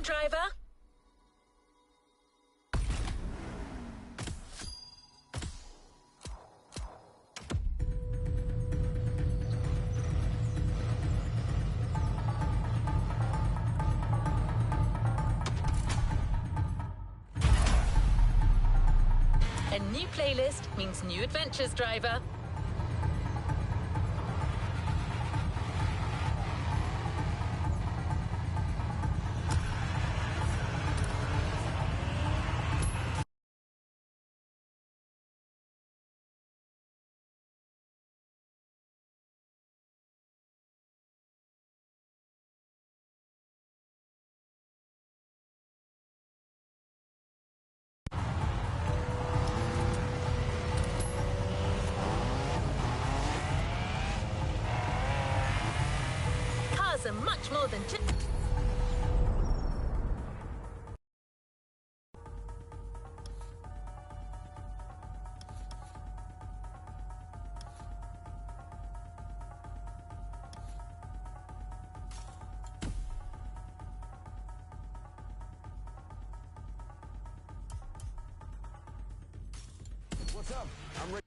driver. A new playlist means new adventures, driver. Cars are much more than just... What's up? I'm ready.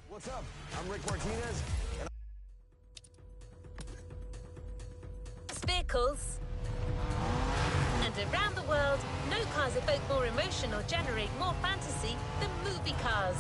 What's up? I'm Rick Martinez, and vehicles. And around the world, no cars evoke more emotion or generate more fantasy than movie cars.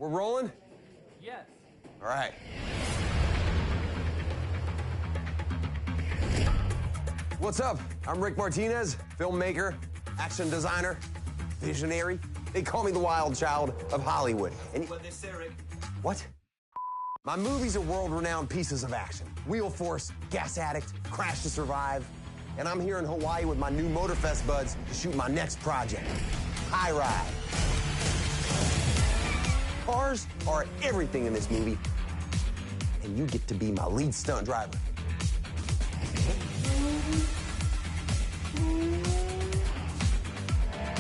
We're rolling? Yes. All right. What's up? I'm Rick Martinez, filmmaker, action designer, visionary. They call me the wild child of Hollywood. And Well, this Rick. what? My movies are world-renowned pieces of action. Wheel Force, Gas Addict, Crash to Survive. And I'm here in Hawaii with my new Motorfest buds to shoot my next project, High Ride. Cars are everything in this movie, and you get to be my lead stunt driver.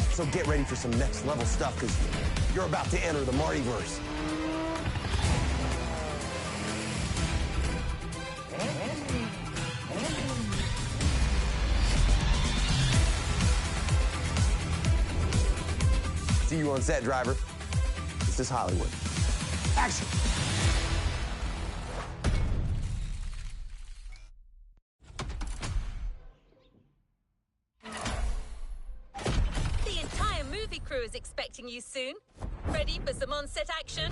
So get ready for some next level stuff, because you're about to enter the Martyverse. See you on set, driver. This is Hollywood. Action! The entire movie crew is expecting you soon. Ready for some on-set action?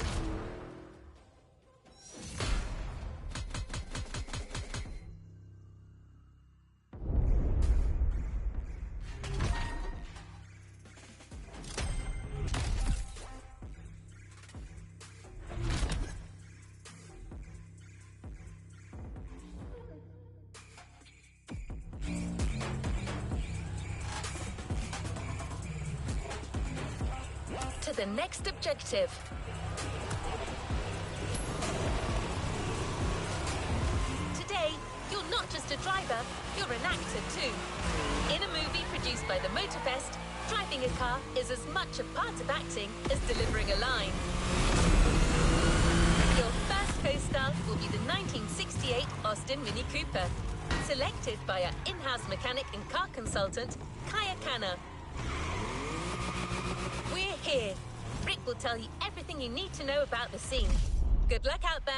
To the next objective. Today, you're not just a driver, you're an actor too. In a movie produced by the Motorfest, driving a car is as much a part of acting as delivering a line. Your first co-star will be the 1968 Austin Mini Cooper, selected by our in-house mechanic and car consultant, Kaya Khanna. We're here. Rick will tell you everything you need to know about the scene. Good luck out there.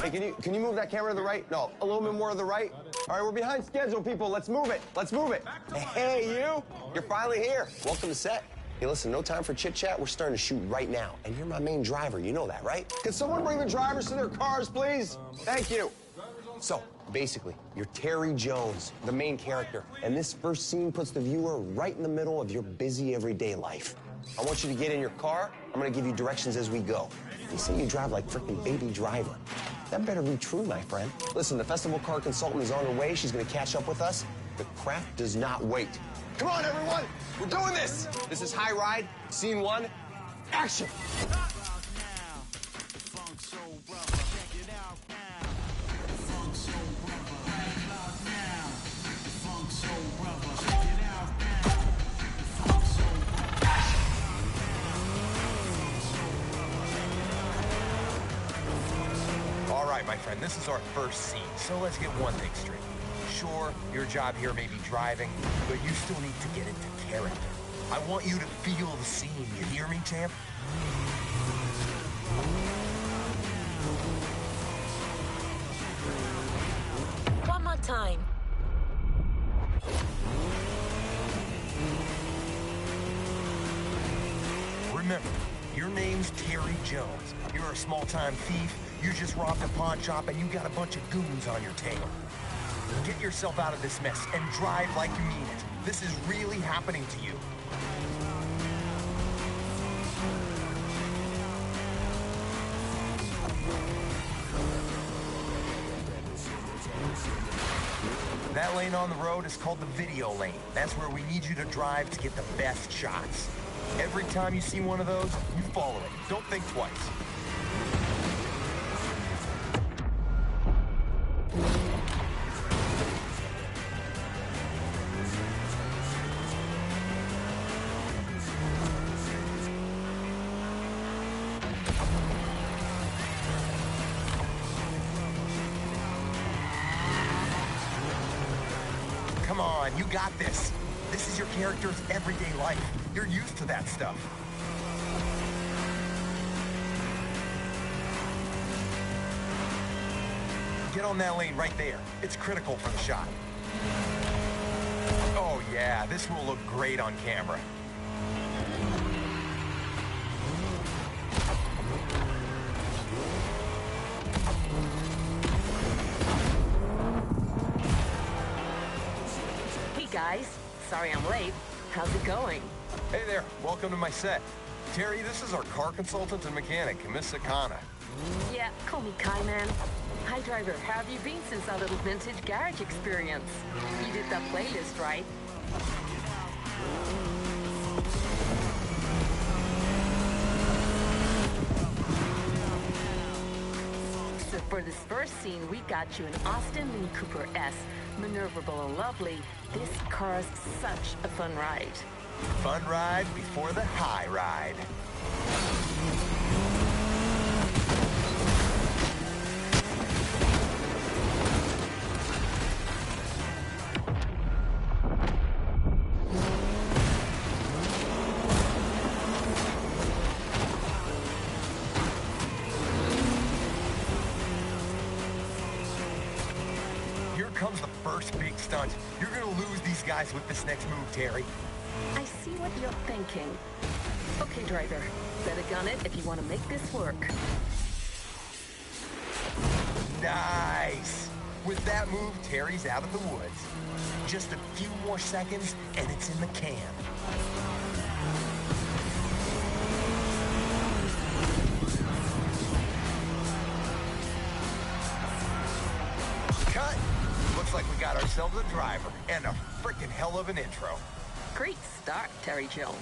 Hey, can you move that camera to the right? No, a little bit more to the right. All right, we're behind schedule, people. Let's move it. Let's move it. Hey, you. You're finally here. Welcome to set. Hey, listen, no time for chit-chat. We're starting to shoot right now. And you're my main driver. You know that, right? Can someone bring the drivers to their cars, please? Thank you. So, basically, you're Terry Jones, the main character. And this first scene puts the viewer right in the middle of your busy everyday life. I want you to get in your car. I'm going to give you directions as we go. You say you drive like frickin' Baby Driver. That better be true, my friend. Listen, the festival car consultant is on her way. She's going to catch up with us. The craft does not wait. Come on, everyone. We're doing this. This is High Ride, Scene 1. Action. All right, my friend, this is our first scene, so let's get one thing straight. Sure, your job here may be driving, but you still need to get into character. I want you to feel the scene, you hear me, champ? One more time. Remember, your name's Terry Jones. You're a small-time thief, you just robbed a pawn shop, and you got a bunch of goons on your tail. Get yourself out of this mess and drive like you mean it. This is really happening to you. That lane on the road is called the video lane. That's where we need you to drive to get the best shots. Every time you see one of those, you follow it. Don't think twice. Come on, you got this. This is your character's everyday life. You're used to that stuff. Get on that lane right there. It's critical for the shot. Oh yeah, this will look great on camera. Hey guys, sorry I'm late. How's it going? Hey there, welcome to my set. Terry, this is our car consultant and mechanic, Miss Sakana. Yeah, call me Kai Man. Hi driver, how have you been since our little vintage garage experience? You did that playlist, right? So for this first scene, we got you an Austin Mini Cooper S, maneuverable and lovely. This car's such a fun ride. Fun ride before the high ride. Comes the first big stunt. You're gonna lose these guys with this next move, Terry. I see what you're thinking. Okay, driver, better gun it if you want to make this work. Nice. With that move, Terry's out of the woods. Just a few more seconds, and it's in the can. Cut. Looks like we got ourselves a driver and a frickin' hell of an intro. Great start, Terry Jones.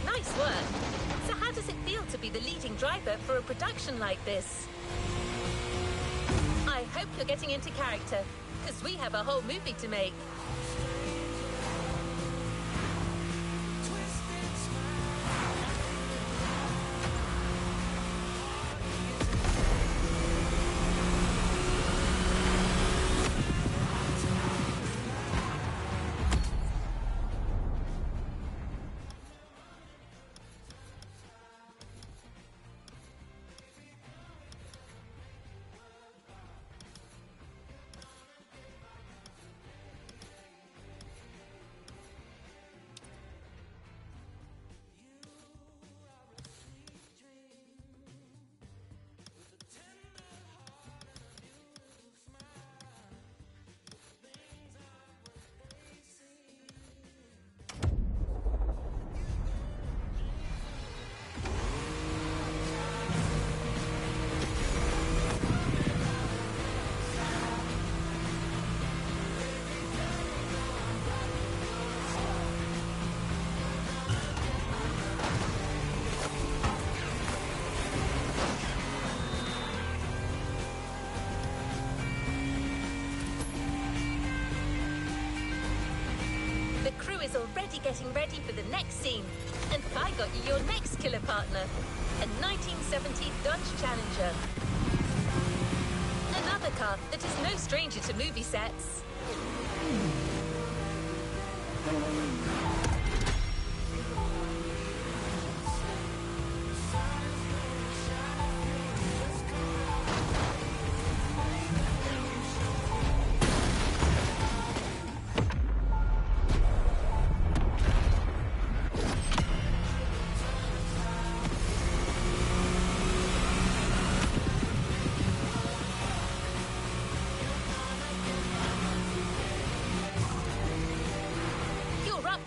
Nice work. So how does it feel to be the leading driver for a production like this? I hope you're getting into character, because we have a whole movie to make. The crew is already getting ready for the next scene. And I got you your next killer partner, a 1970 Dodge Challenger. Another car that is no stranger to movie sets.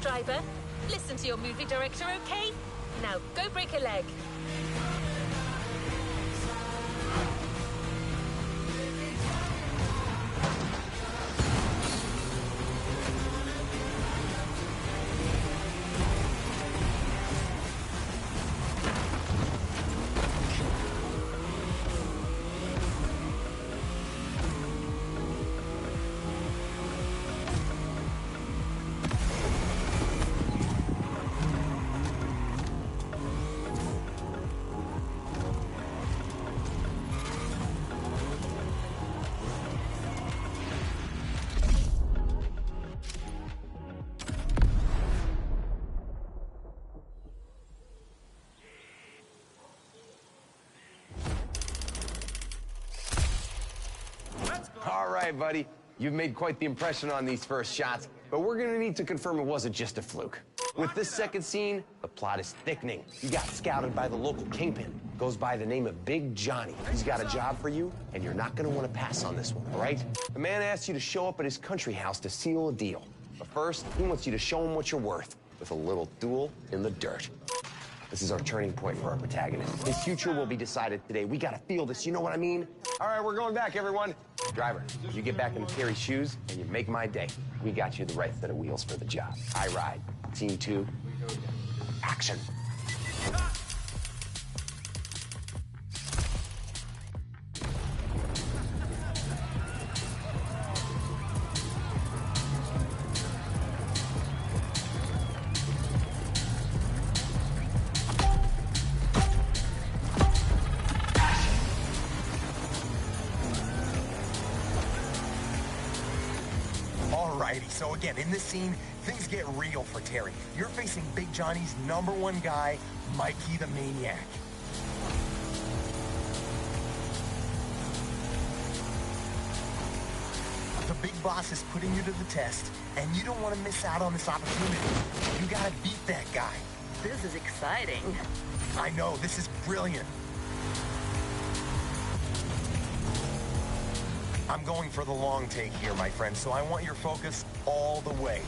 Driver, listen to your movie director, okay? Now go break a leg. All right, buddy. You've made quite the impression on these first shots, but we're gonna need to confirm it wasn't just a fluke. With this second scene, the plot is thickening. You got scouted by the local kingpin. Goes by the name of Big Johnny. He's got a job for you, and you're not gonna wanna pass on this one, all right? The man asks you to show up at his country house to seal a deal. But first, he wants you to show him what you're worth with a little duel in the dirt. This is our turning point for our protagonist. His future will be decided today. We gotta feel this, you know what I mean? All right, we're going back, everyone. Driver, you get back into Terry's shoes, and you make my day. We got you the right set of wheels for the job. I ride. Scene 2, action. Alrighty, so again, in this scene, things get real for Terry. You're facing Big Johnny's #1 guy, Mikey the Maniac. The big boss is putting you to the test, and you don't want to miss out on this opportunity. You gotta beat that guy. This is exciting. I know, this is brilliant. I'm going for the long take here, my friend, so I want your focus all the way.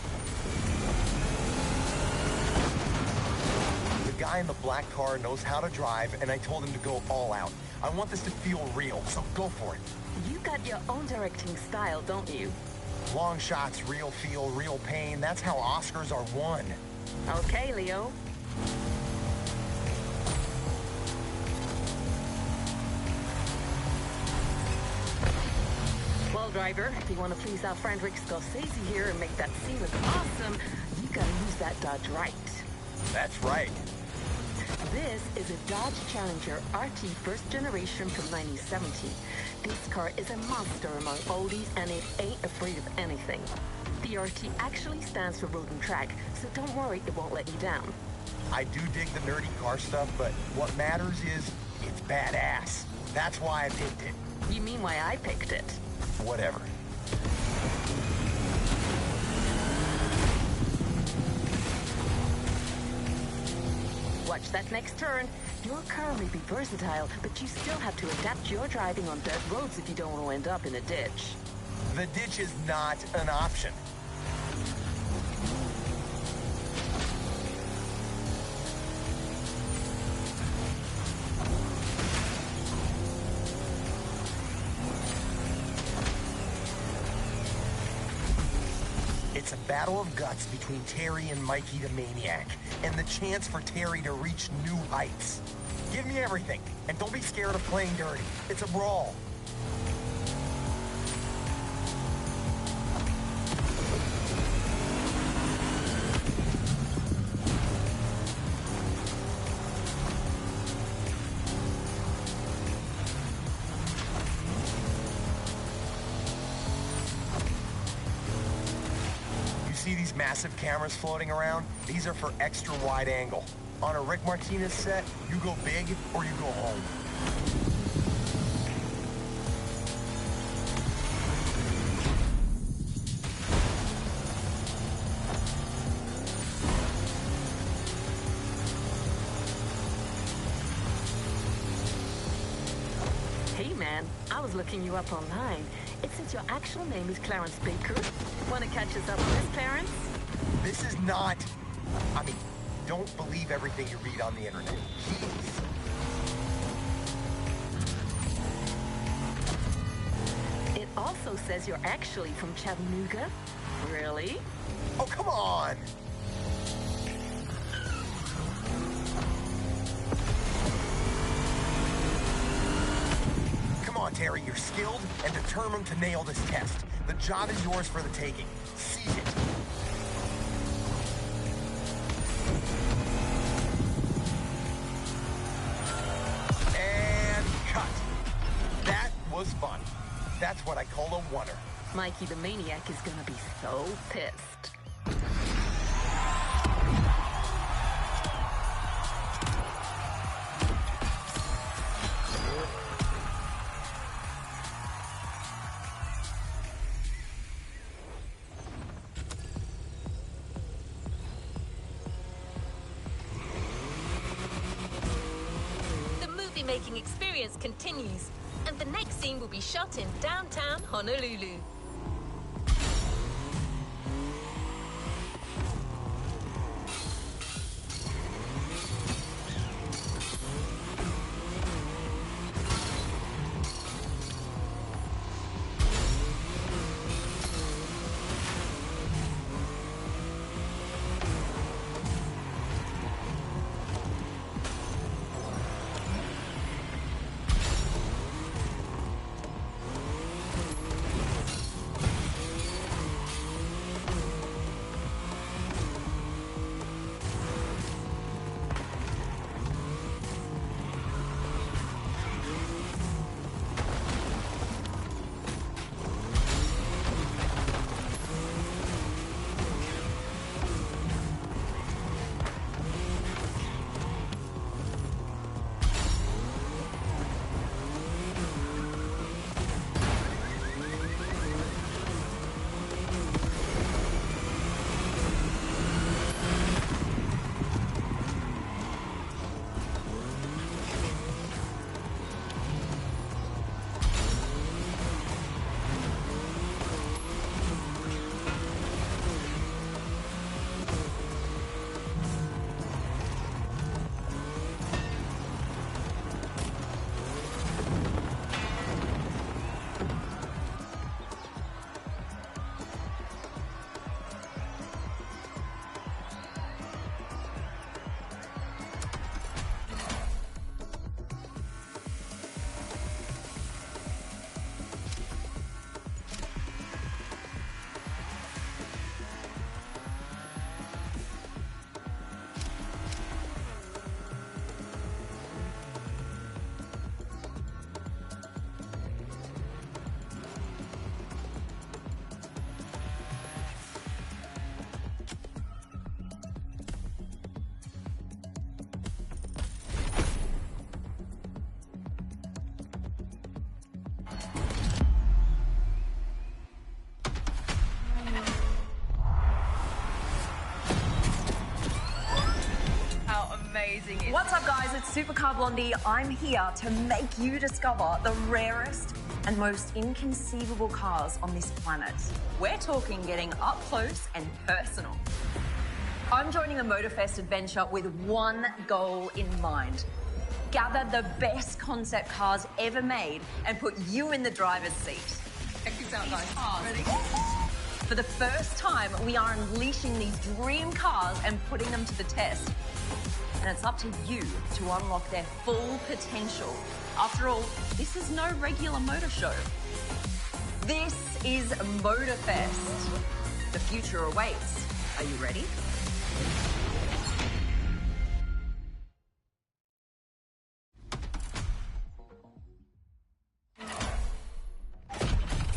The guy in the black car knows how to drive, and I told him to go all out. I want this to feel real, so go for it. You got your own directing style, don't you? Long shots, real feel, real pain. That's how Oscars are won. Okay, Leo. Well, driver, if you want to please our friend Rick Scorsese here and make that scene look awesome, you gotta use that Dodge right. That's right. This is a Dodge Challenger RT first generation from 1970. This car is a monster among oldies, and it ain't afraid of anything. The RT actually stands for Road and Track, so don't worry, it won't let you down. I do dig the nerdy car stuff, but what matters is it's badass. That's why I picked it. You mean why I picked it? Whatever. Watch that next turn. Your car may be versatile, but you still have to adapt your driving on dirt roads if you don't want to end up in a ditch. The ditch is not an option. It's a battle of guts between Terry and Mikey the Maniac, and the chance for Terry to reach new heights. Give me everything, and don't be scared of playing dirty. It's a brawl. See these massive cameras floating around? These are for extra wide angle. On a Rick Martinez set, you go big or you go home. Hey man, I was looking you up online. It says your actual name is Clarence Baker. Want to catch us up on this, Clarence? This is not... I mean, don't believe everything you read on the internet. Jeez. It also says you're actually from Chattanooga. Really? Oh, come on! Come on, Terry, you're skilled and determined to nail this test. The job is yours for the taking. Seize it. And cut. That was fun. That's what I call a oneer. Mikey the Maniac is gonna be so pissed. movie-making experience continues, and the next scene will be shot in downtown Honolulu. What's up, guys? It's Supercar Blondie. I'm here to make you discover the rarest and most inconceivable cars on this planet. We're talking getting up close and personal. I'm joining the Motorfest adventure with one goal in mind. Gather the best concept cars ever made and put you in the driver's seat. Check this out, guys. Ready? For the first time, we are unleashing these dream cars and putting them to the test. And it's up to you to unlock their full potential. After all, this is no regular motor show. This is Motorfest. The future awaits. Are you ready?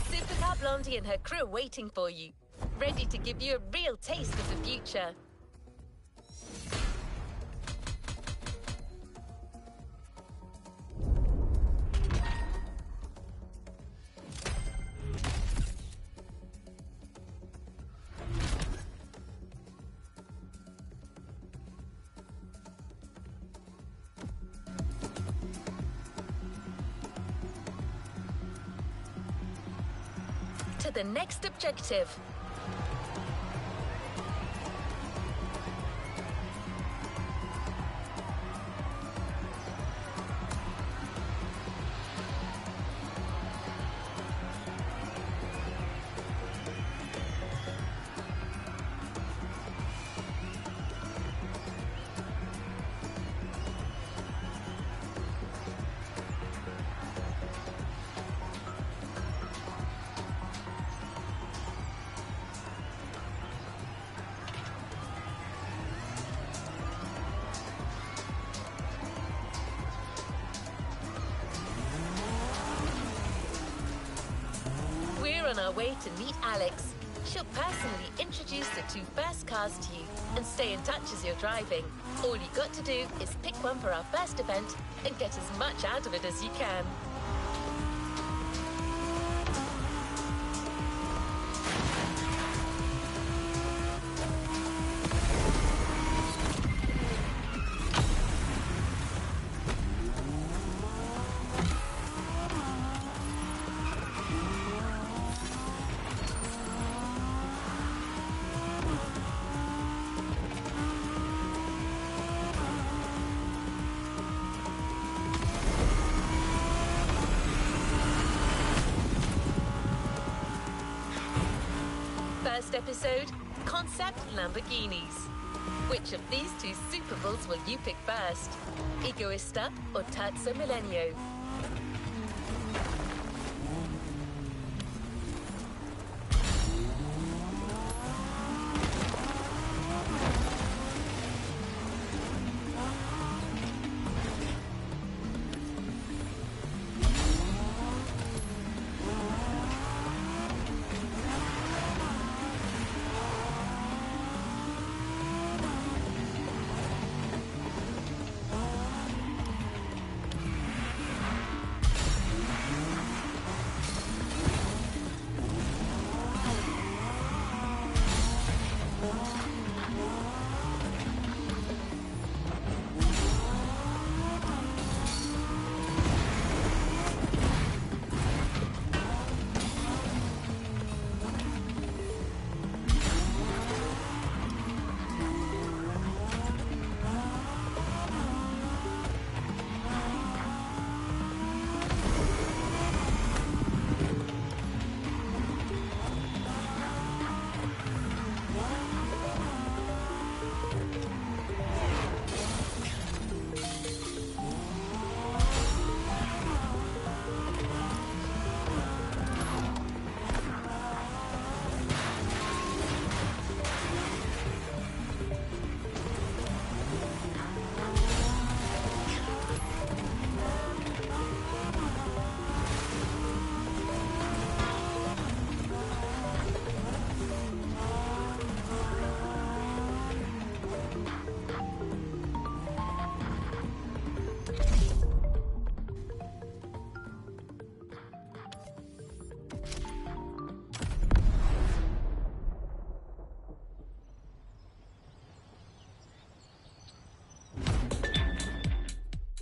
Supercar Blondie and her crew are waiting for you, ready to give you a real taste of the future. To the next objective. On our way to meet Alex. She'll personally introduce the two first cars to you and stay in touch as you're driving. All you got to do is pick one for our first event and get as much out of it as you can. next episode, Concept Lamborghinis. Which of these two Super Bulls will you pick first? Egoista or Terzo Millennio?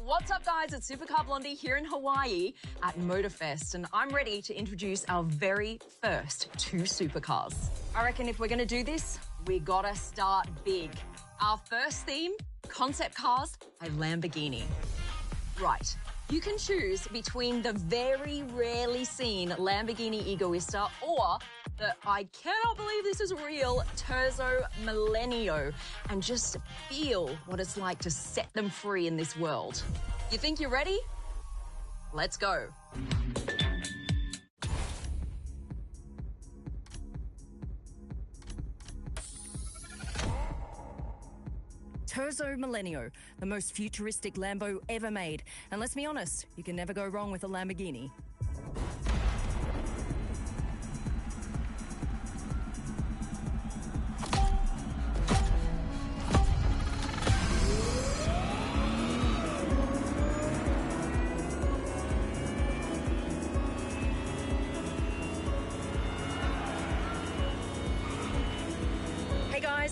What's up, guys? It's Supercar Blondie here in Hawaii at Motorfest, and I'm ready to introduce our very first two supercars. I reckon if we're going to do this, we gotta start big. Our first theme, concept cars by Lamborghini. Right. You can choose between the very rarely seen Lamborghini Egoista or the I cannot believe this is real Terzo Millennio, and just feel what it's like to set them free in this world. You think you're ready? Let's go. Terzo Millennio, the most futuristic Lambo ever made. And let's be honest, you can never go wrong with a Lamborghini.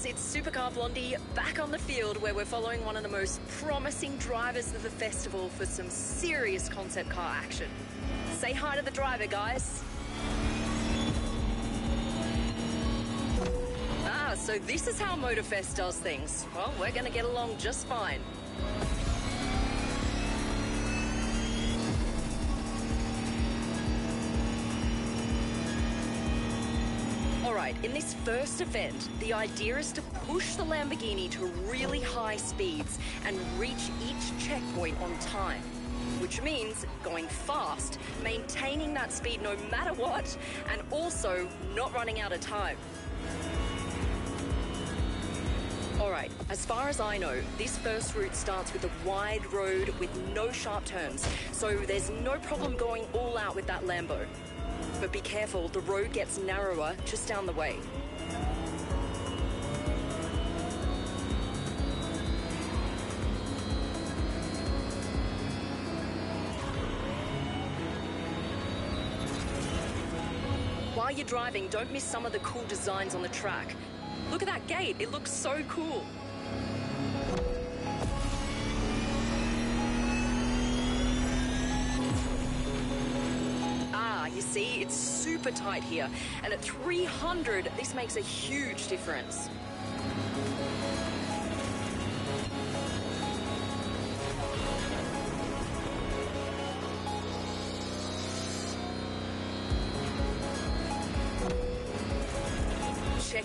It's Supercar Blondie back on the field where we're following one of the most promising drivers of the festival for some serious concept car action. Say hi to the driver, guys. So this is how Motorfest does things. Well, we're going to get along just fine. Alright, in this first event, the idea is to push the Lamborghini to really high speeds and reach each checkpoint on time. Which means going fast, maintaining that speed no matter what, and also not running out of time. Alright, as far as I know, this first route starts with a wide road with no sharp turns, so there's no problem going all out with that Lambo. But be careful, the road gets narrower just down the way. While you're driving, don't miss some of the cool designs on the track. Look at that gate, it looks so cool. You see, it's super tight here, and at 300, this makes a huge difference.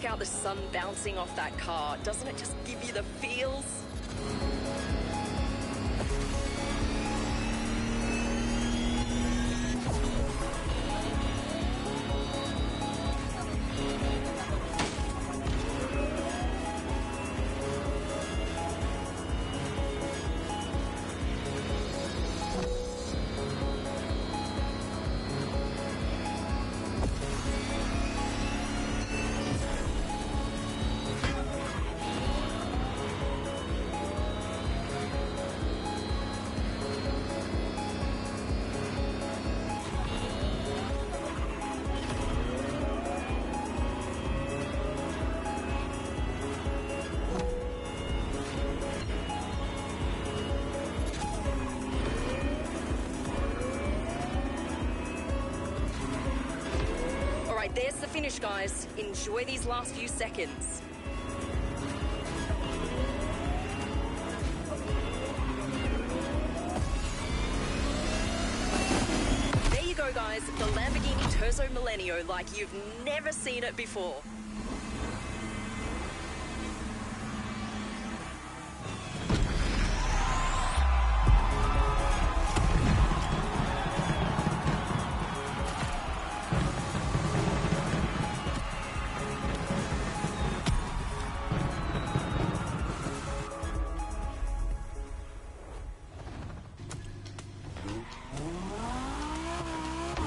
check out the sun bouncing off that car. Doesn't it just give you the feels? There's the finish, guys. Enjoy these last few seconds. There you go, guys. The Lamborghini Terzo Millennio like you've never seen it before.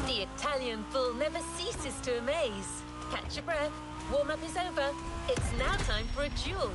The Italian bull never ceases to amaze. Catch your breath. Warm-up is over. It's now time for a duel.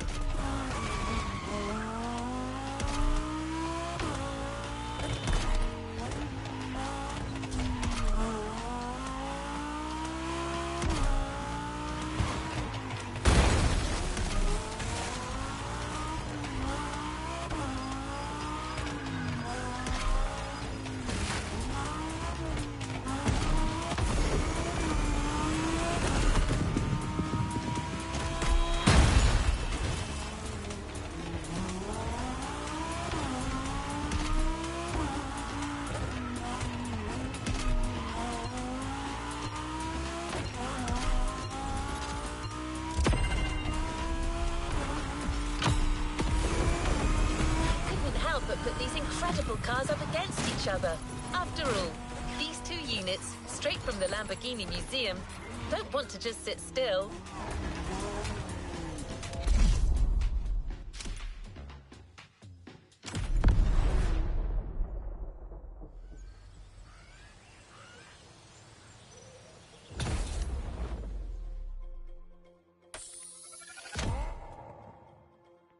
But put these incredible cars up against each other. After all, these two units, straight from the Lamborghini Museum, don't want to just sit still.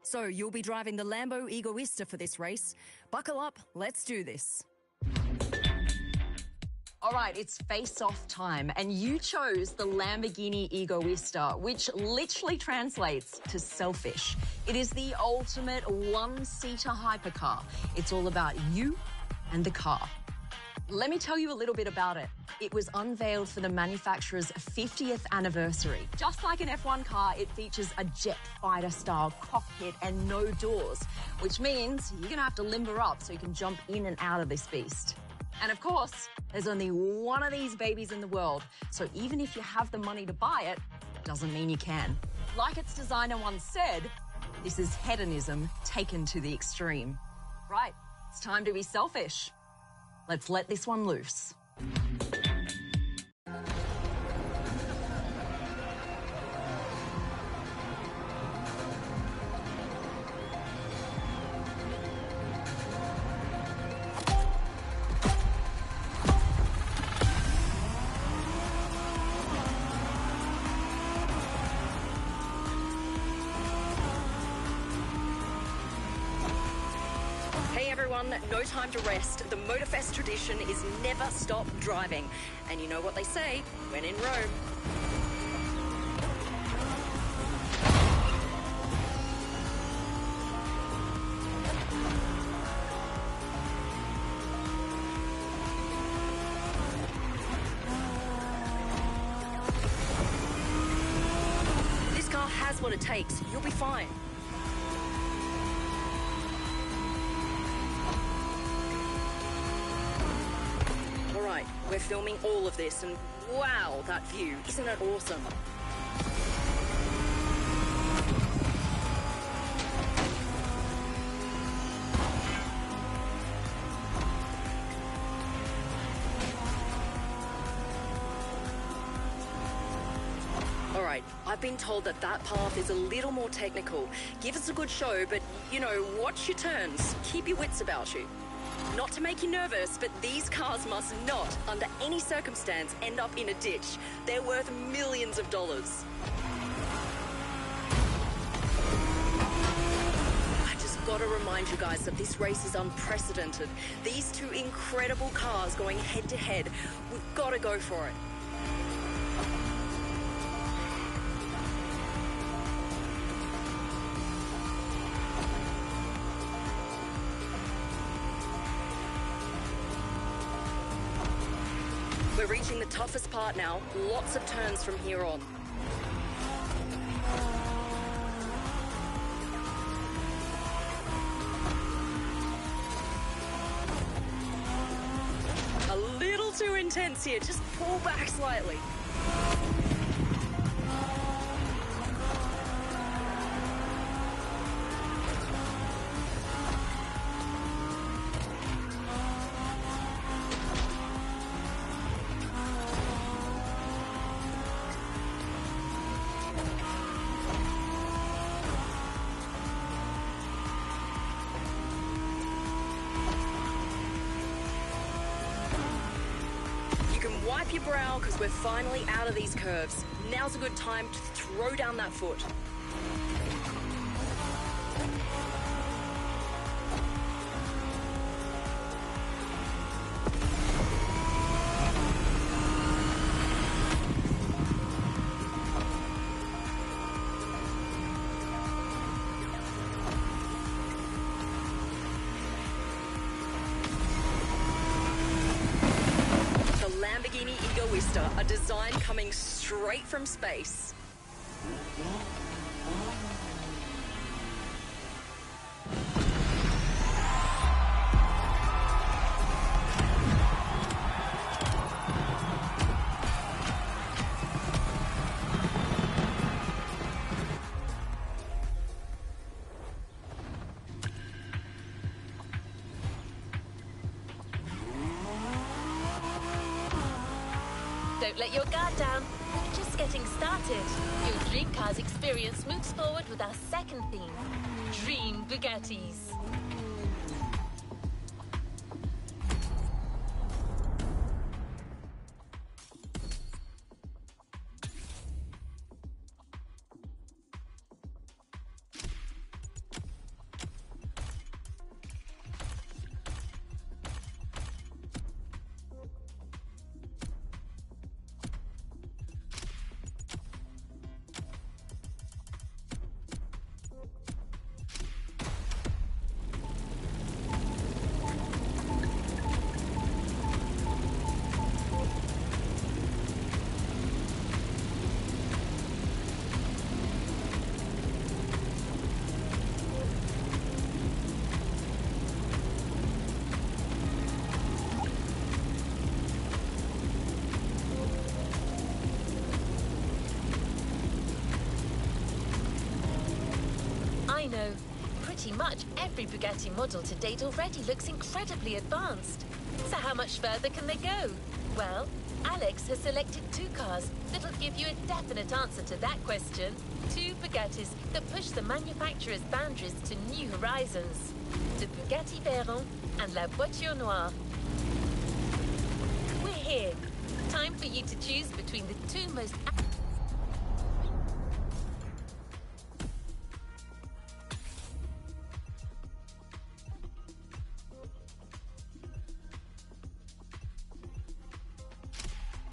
So you'll be driving the Lambo Egoista for this race. Buckle up, let's do this. All right, it's face-off time, and you chose the Lamborghini Egoista, which literally translates to selfish. It is the ultimate one-seater hypercar. It's all about you and the car. Let me tell you a little bit about it. It was unveiled for the manufacturer's 50th anniversary. Just like an F1 car, it features a jet fighter-style cockpit and no doors, which means you're gonna have to limber up so you can jump in and out of this beast. And of course, there's only one of these babies in the world, so even if you have the money to buy it, doesn't mean you can. Like its designer once said, this is hedonism taken to the extreme. Right, it's time to be selfish. Let's let this one loose. No time to rest. The Motorfest tradition is never stop driving. And you know what they say, when in Rome. This car has what it takes. You'll be fine. We're filming all of this, and wow, that view. Isn't it awesome? right. I've been told that path is a little more technical. Give us a good show, but, you know, watch your turns. Keep your wits about you. Not to make you nervous, but these cars must not, under any circumstance, end up in a ditch. They're worth millions of dollars. I just gotta remind you guys that this race is unprecedented. These two incredible cars going head to head. We've gotta go for it. We're reaching the toughest part now. Lots of turns from here on. A little too intense here. Just pull back slightly. Wipe your brow, because we're finally out of these curves. Now's a good time to throw down that foot. Lamborghini Egoista, a design coming straight from space. Don't let your guard down. We're just getting started. Your Dream Cars experience moves forward with our second theme, Dream Bugattis. I know. Pretty much every Bugatti model to date already looks incredibly advanced. So how much further can they go? Well, Alex has selected two cars that'll give you a definite answer to that question. Two Bugattis that push the manufacturer's boundaries to new horizons. The Bugatti Veyron and La Voiture Noire. We're here. Time for you to choose between the two most...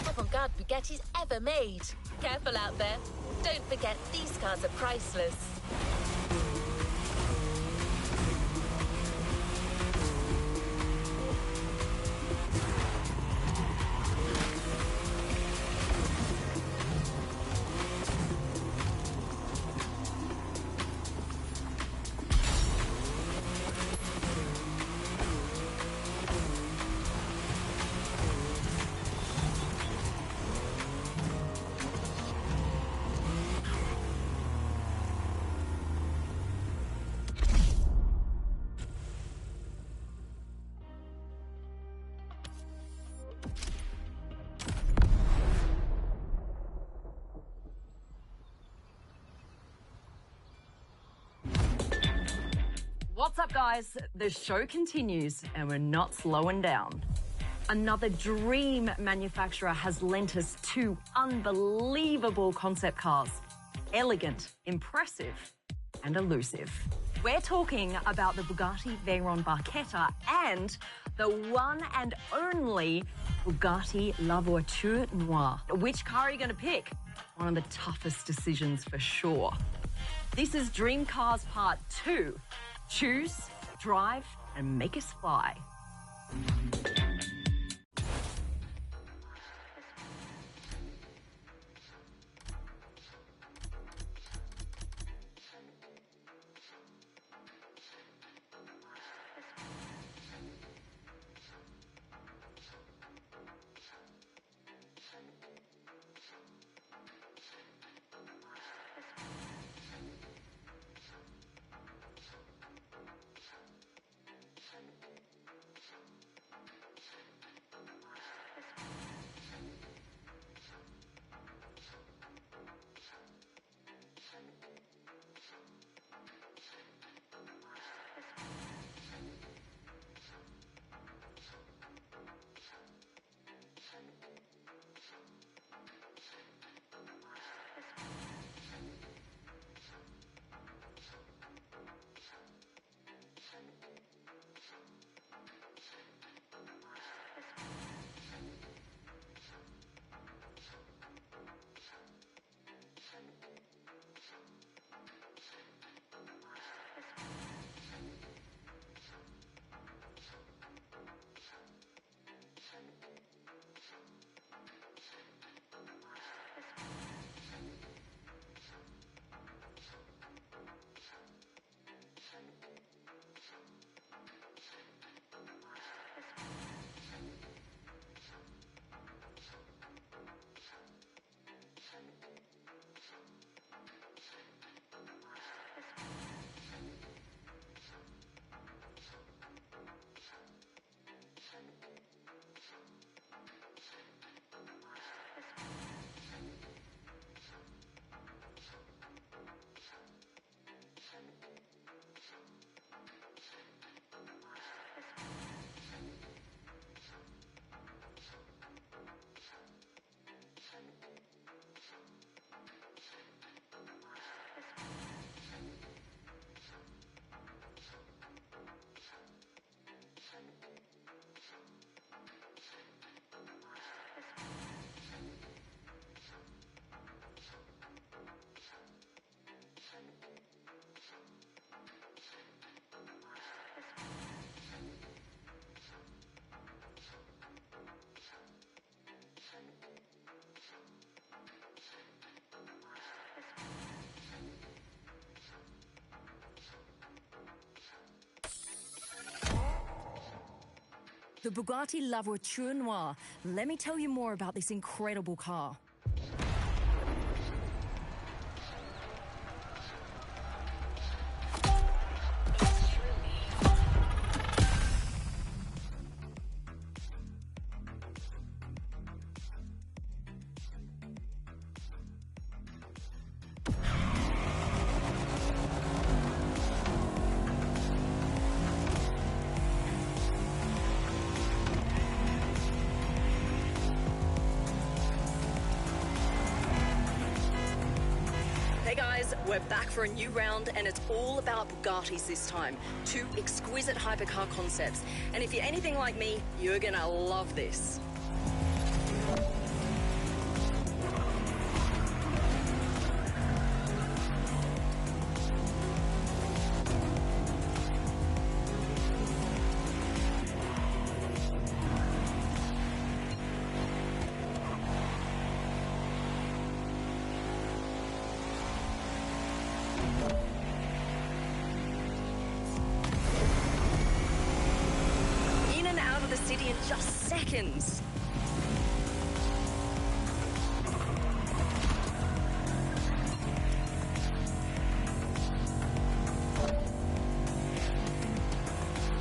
avant-garde Bugattis ever made. Careful out there. Don't forget, these cars are priceless. What's up, guys? The show continues, and we're not slowing down. Another dream manufacturer has lent us two unbelievable concept cars. Elegant, impressive, and elusive. We're talking about the Bugatti Veyron Barchetta and the one and only Bugatti La Voiture Noire. Which car are you going to pick? One of the toughest decisions for sure. This is Dream Cars Part 2. Choose, drive, and make us fly. The Bugatti La Voiture Noire. Let me tell you more about this incredible car. Hey guys, we're back for a new round and it's all about Bugattis this time. Two exquisite hypercar concepts. And if you're anything like me, you're gonna love this. In and out of the city in just seconds.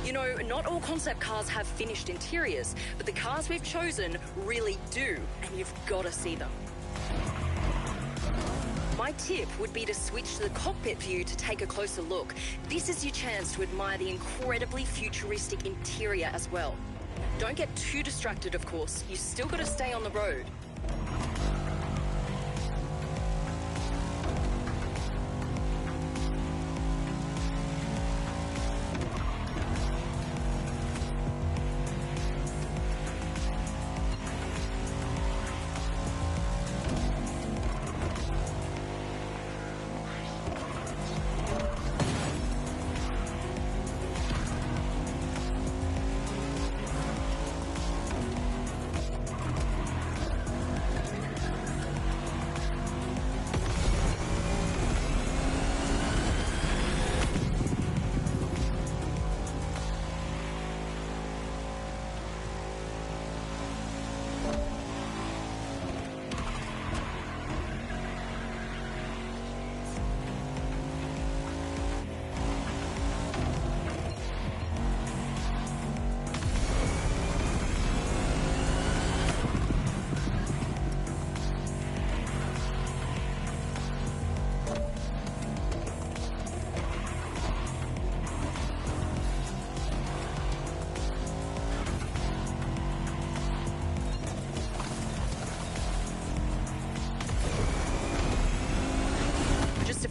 You know, not all concept cars have finished interiors, but the cars we've chosen really do, and you've got to see them. My tip would be to switch to the cockpit view to take a closer look. This is your chance to admire the incredibly futuristic interior as well. Don't get too distracted, of course. You still got to stay on the road.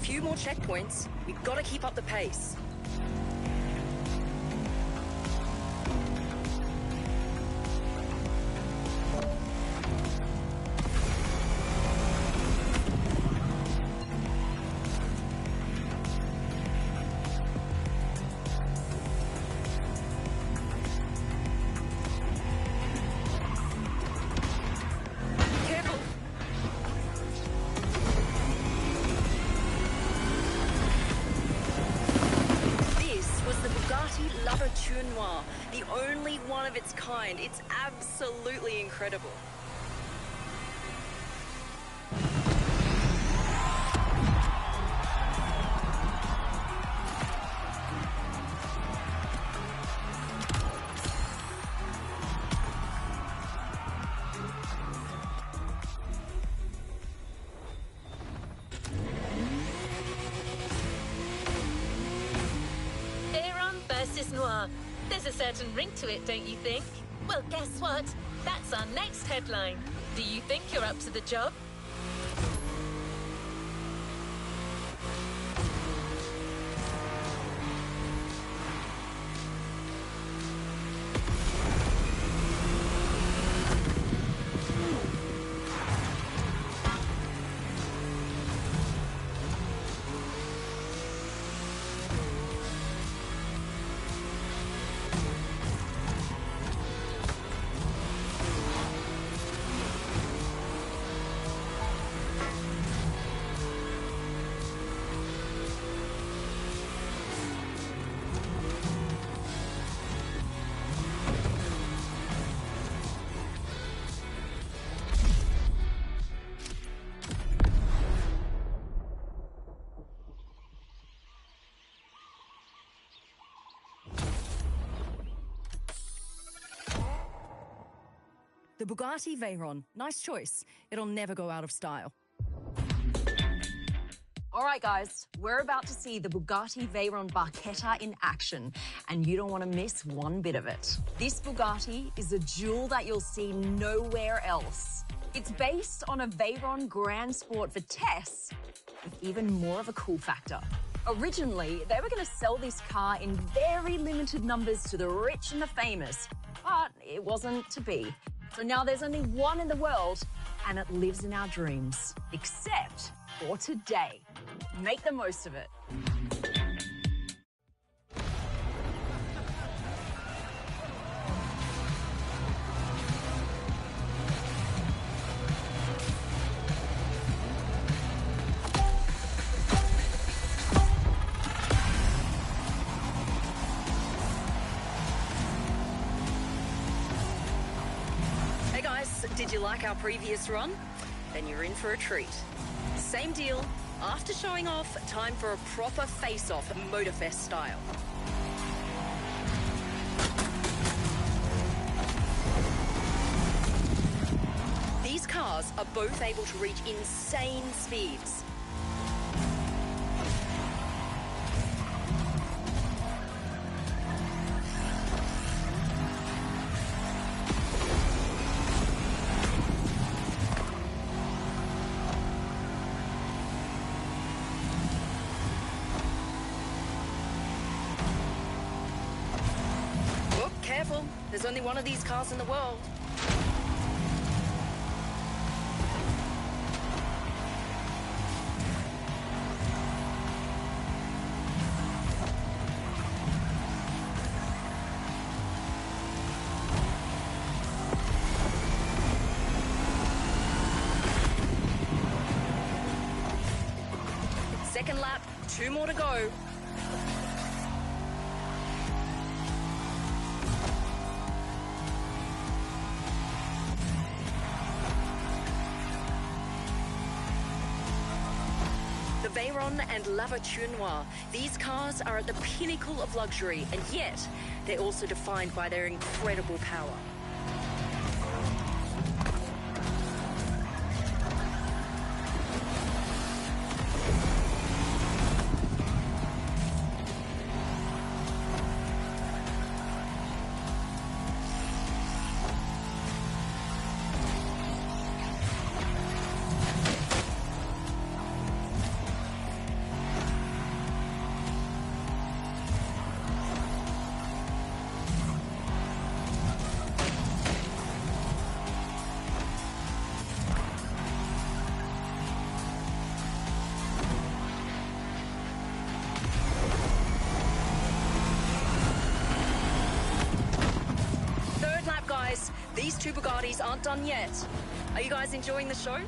Few more checkpoints. We've got to keep up the pace. The only one of its kind. It's absolutely incredible. There's a certain ring to it, don't you think? Well, guess what? That's our next headline. Do you think you're up to the job? The Bugatti Veyron. Nice choice. It'll never go out of style. All right, guys, we're about to see the Bugatti Veyron Barchetta in action, and you don't want to miss one bit of it. This Bugatti is a jewel that you'll see nowhere else. It's based on a Veyron Grand Sport Vitesse, with even more of a cool factor. Originally, they were going to sell this car in very limited numbers to the rich and the famous, but it wasn't to be. So now there's only one in the world, and it lives in our dreams. Except for today. Make the most of it. Did you like our previous run? Then you're in for a treat. Same deal. After showing off, time for a proper face-off, Motorfest style. These cars are both able to reach insane speeds. Oh, careful. There's only one of these cars in the world. Second lap, 2 more to go. The ZERONE and La Voiture Noire. These cars are at the pinnacle of luxury, and yet they're also defined by their incredible power. Guys, these two Bugattis aren't done yet. Are you guys enjoying the show?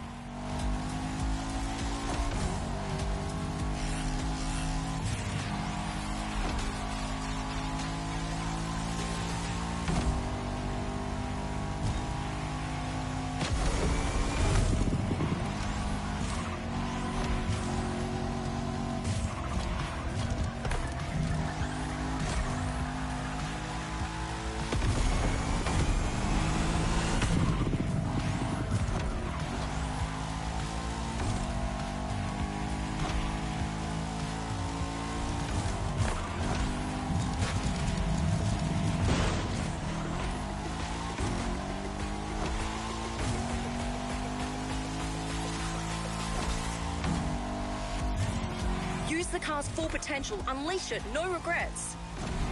Use the car's full potential, unleash it, no regrets.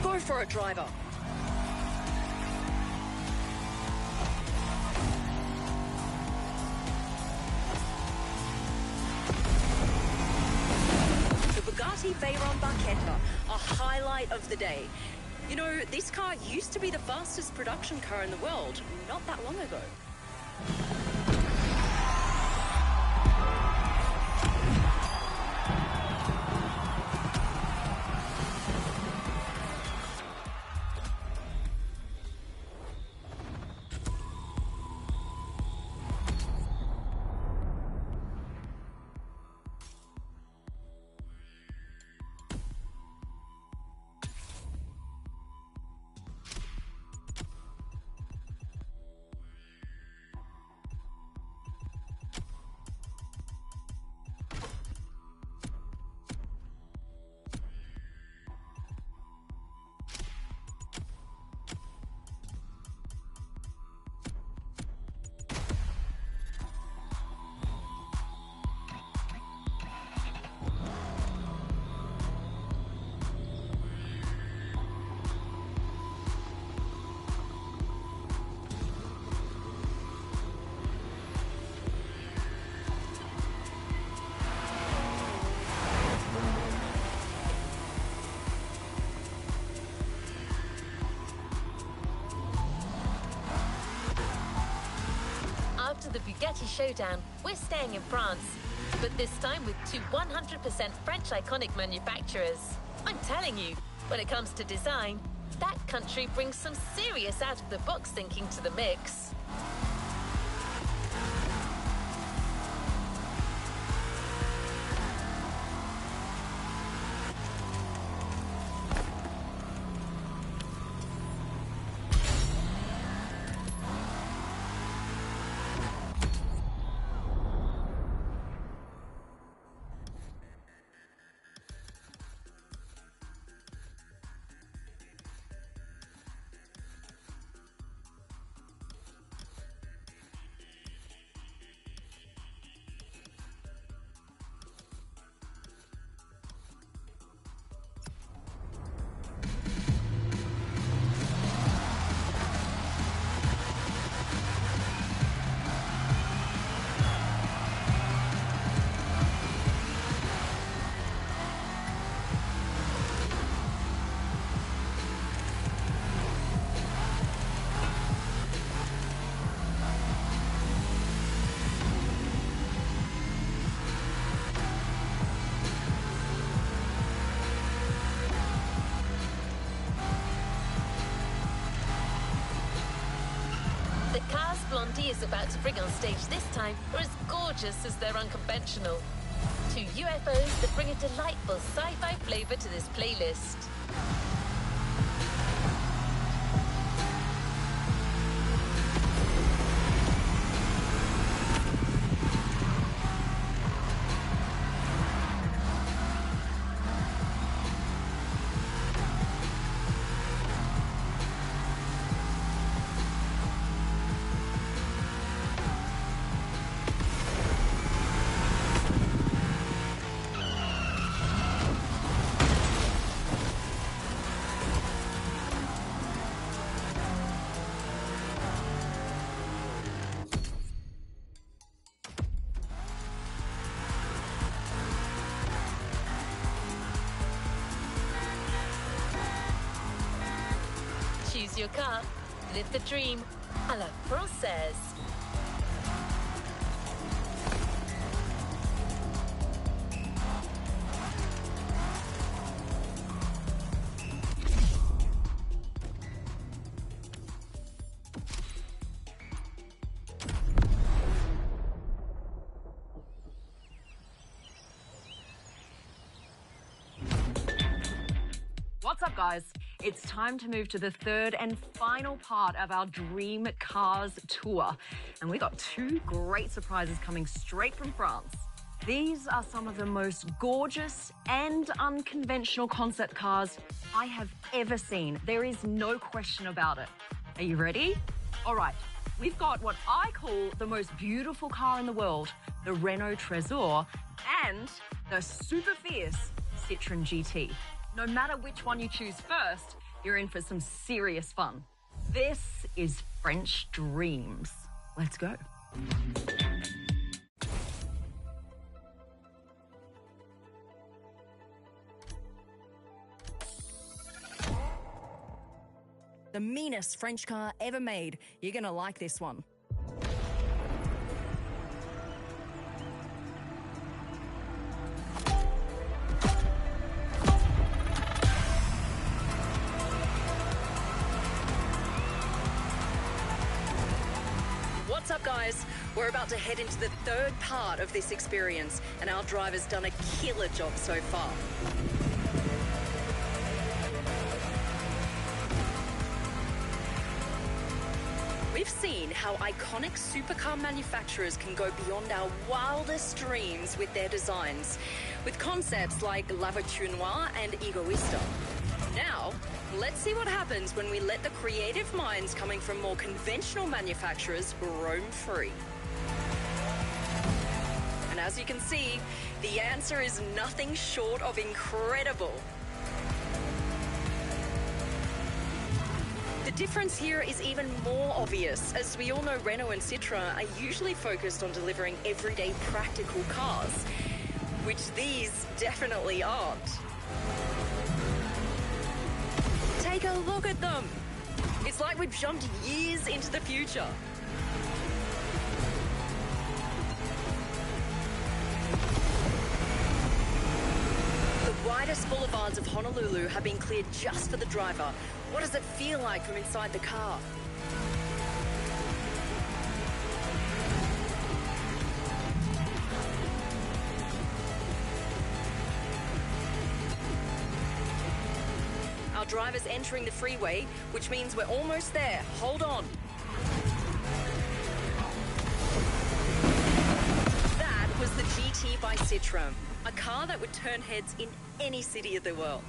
Go for it, driver. The Bugatti Veyron Barchetta, a highlight of the day. You know, this car used to be the fastest production car in the world not that long ago. After the Bugatti showdown, we're staying in France, but this time with two 100% French iconic manufacturers. I'm telling you, when it comes to design, that country brings some serious out-of-the-box thinking to the mix. he is about to bring on stage this time are as gorgeous as they're unconventional. Two UFOs that bring a delightful sci-fi flavor to this playlist. Choose your car, live the dream, à la française. What's up, guys? It's time to move to the third and final part of our Dream Cars tour. And we got two great surprises coming straight from France. These are some of the most gorgeous and unconventional concept cars I have ever seen. There is no question about it. Are you ready? All right, we've got what I call the most beautiful car in the world, the Renault Trésor, and the super fierce Citroën GT. No matter which one you choose first, you're in for some serious fun. This is French Dreams. Let's go. The meanest French car ever made. You're gonna like this one. What's up, guys? We're about to head into the third part of this experience, and our driver's done a killer job so far. We've seen how iconic supercar manufacturers can go beyond our wildest dreams with their designs, with concepts like La Voiture Noire and Egoista. Now, let's see what happens when we let the creative minds coming from more conventional manufacturers roam free. And as you can see, the answer is nothing short of incredible. The difference here is even more obvious, as we all know Renault and Citroën are usually focused on delivering everyday practical cars, which these definitely aren't. Take a look at them. It's like we've jumped years into the future. The widest boulevards of Honolulu have been cleared just for the driver. What does it feel like from inside the car? Our driver's entering the freeway, which means we're almost there. Hold on. That was the GT by Citroën, a car that would turn heads in any city of the world.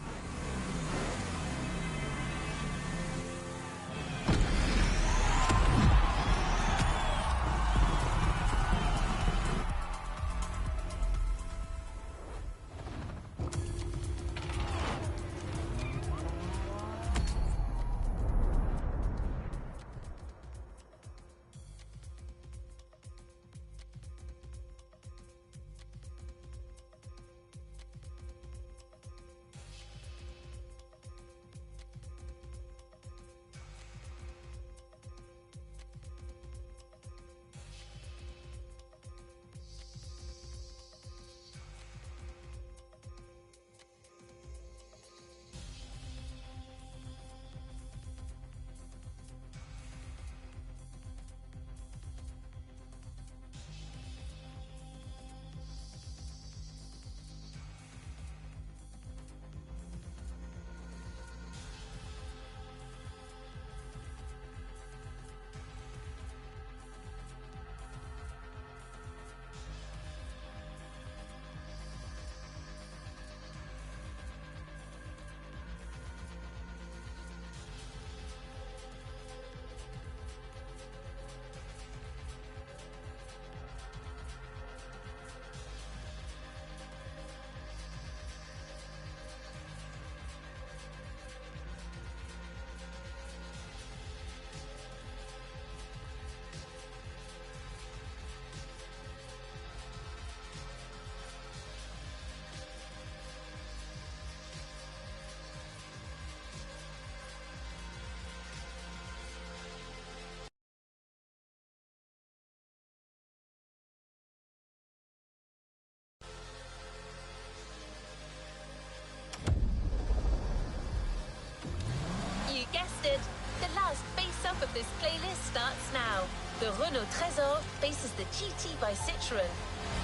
The Renault Trésor faces the GT by Citroën.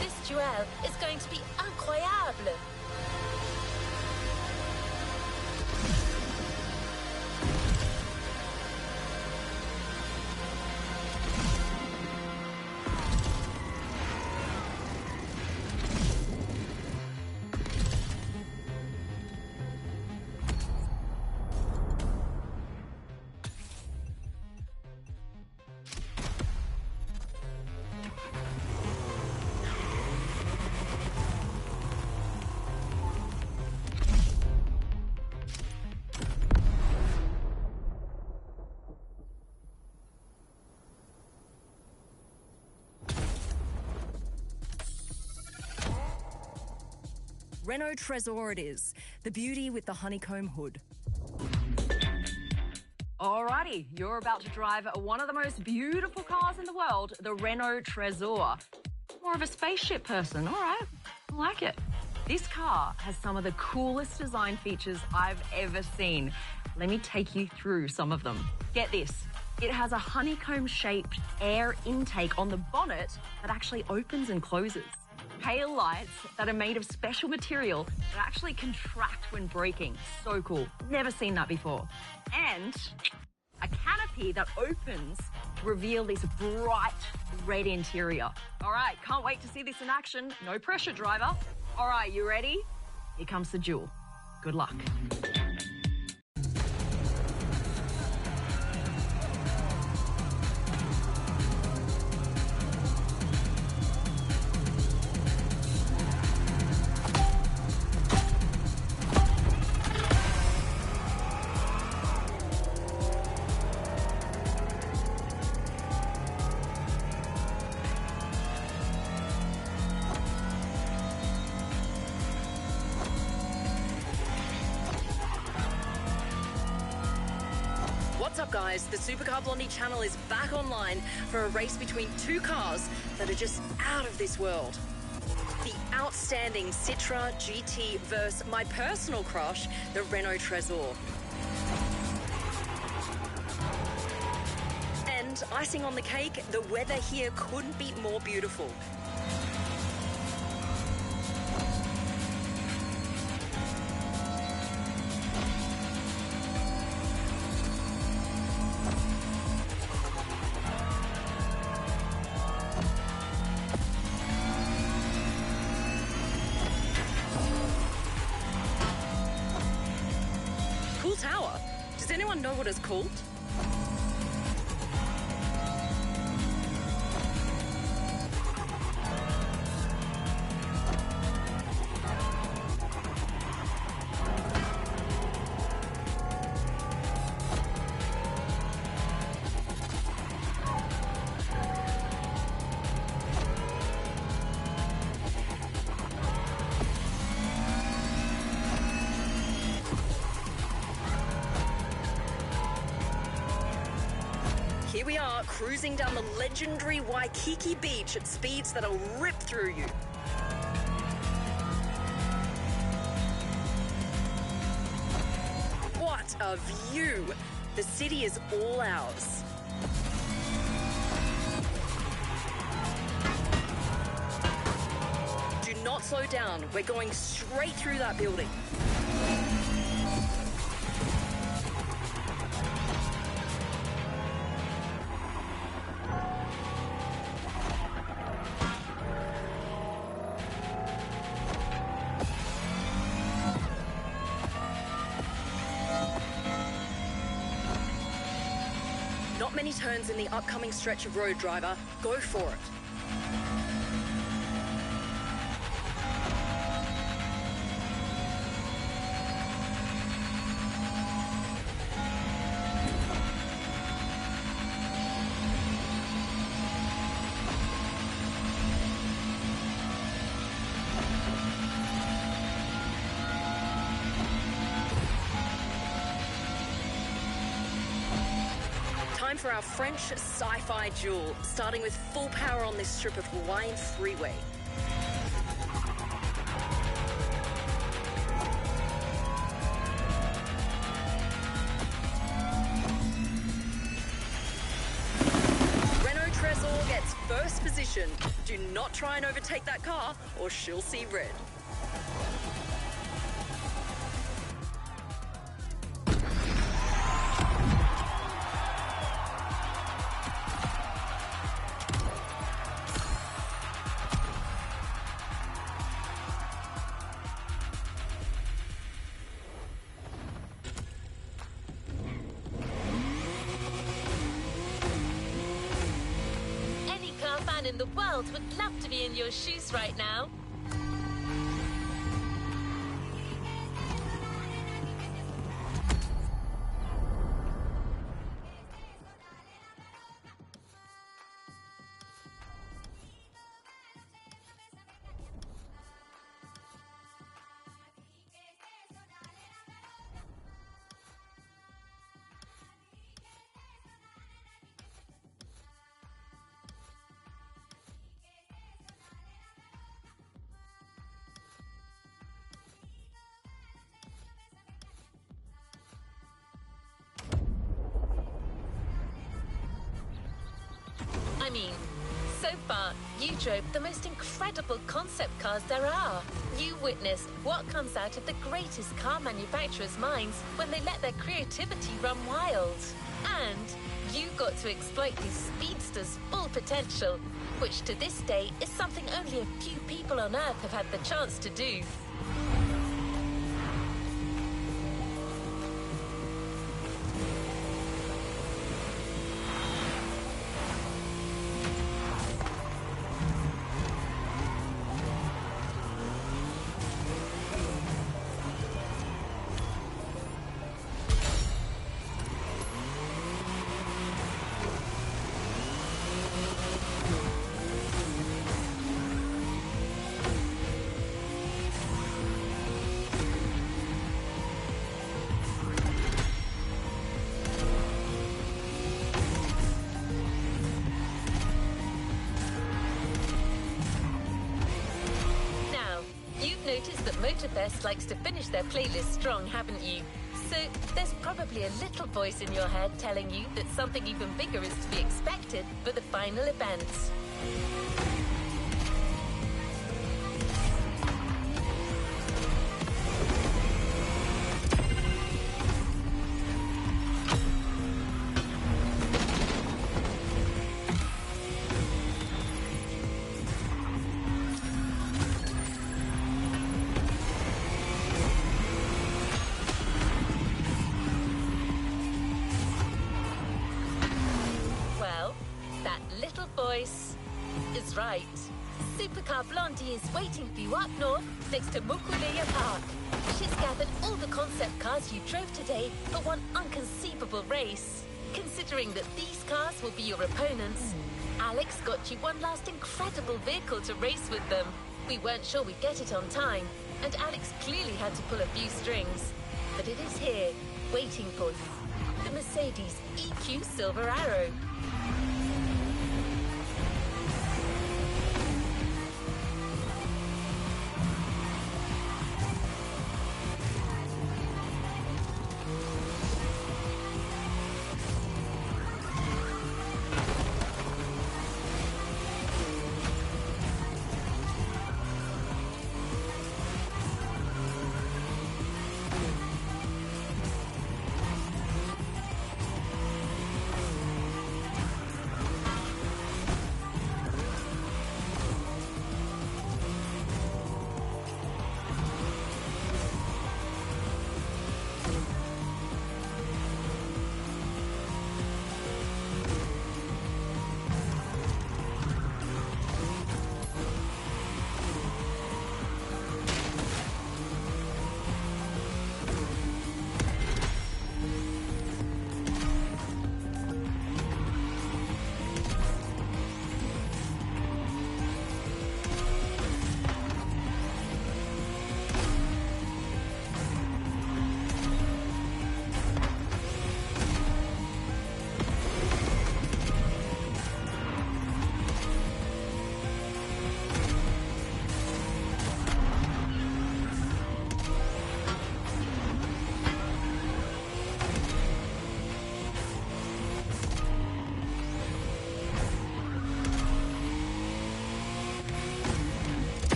This duel is going to be incroyable. Renault Trésor it is, the beauty with the honeycomb hood. Alrighty, you're about to drive one of the most beautiful cars in the world, the Renault Trésor. More of a spaceship person, all right, I like it. This car has some of the coolest design features I've ever seen. Let me take you through some of them. Get this, it has a honeycomb-shaped air intake on the bonnet that actually opens and closes. Tail lights that are made of special material that actually contract when braking. So cool. Never seen that before. And a canopy that opens to reveal this bright red interior. All right, can't wait to see this in action. No pressure, driver. All right, you ready? Here comes the duel. Good luck. What's up, guys? The Supercar Blondie channel is back online for a race between two cars that are just out of this world. The outstanding Citroën GT versus my personal crush, the Renault Trésor. And icing on the cake, the weather here couldn't be more beautiful. Cool tower. Does anyone know what it's called? Here we are, cruising down the legendary Waikiki beach at speeds that'll rip through you. What a view! The city is all ours. Do not slow down. We're going straight through that building. Not many turns in the upcoming stretch of road, driver. Go for it. Time for our French sci-fi duel, starting with full power on this strip of Hawaiian freeway. Renault Trésor position. Do not try and overtake that car or she'll see red. In the world would love to be in your shoes right now. I mean, so far, you drove the most incredible concept cars there are. You witnessed what comes out of the greatest car manufacturers' minds when they let their creativity run wild. And you got to exploit these speedsters' full potential, which to this day is something only a few people on Earth have had the chance to do. Noticed that Motorfest likes to finish their playlist strong, haven't you? So there's probably a little voice in your head telling you that something even bigger is to be expected for the final events. Is right. Supercar Blondie is waiting for you up north next to Mukuleya Park. She's gathered all the concept cars you drove today for one unconceivable race. Considering that these cars will be your opponents, Alex got you one last incredible vehicle to race with them. We weren't sure we'd get it on time, and Alex clearly had to pull a few strings. But it is here, waiting for you. The Mercedes EQ Silver Arrow.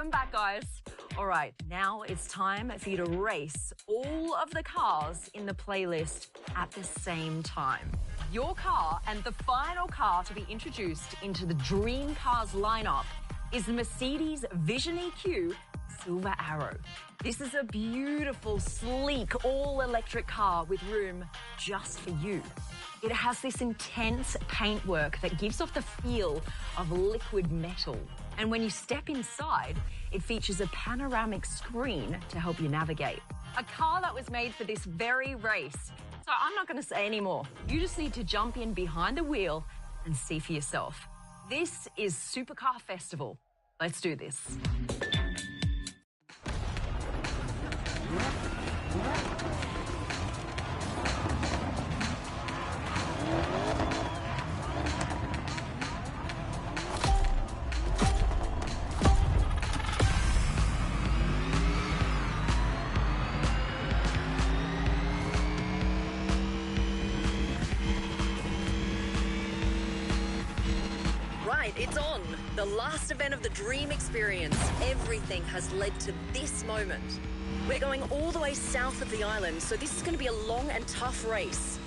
Welcome back, guys. All right, now it's time for you to race all of the cars in the playlist at the same time. Your car and the final car to be introduced into the Dream Cars lineup is the Mercedes Vision EQ Silver Arrow. This is a beautiful, sleek, all-electric car with room just for you. It has this intense paintwork that gives off the feel of liquid metal. And when you step inside, it features a panoramic screen to help you navigate. A car that was made for this very race. So I'm not going to say any more. You just need to jump in behind the wheel and see for yourself. This is Supercar Festival. Let's do this. It's on. The last event of the Dream Experience. Everything has led to this moment. We're going all the way south of the island, so this is going to be a long and tough race.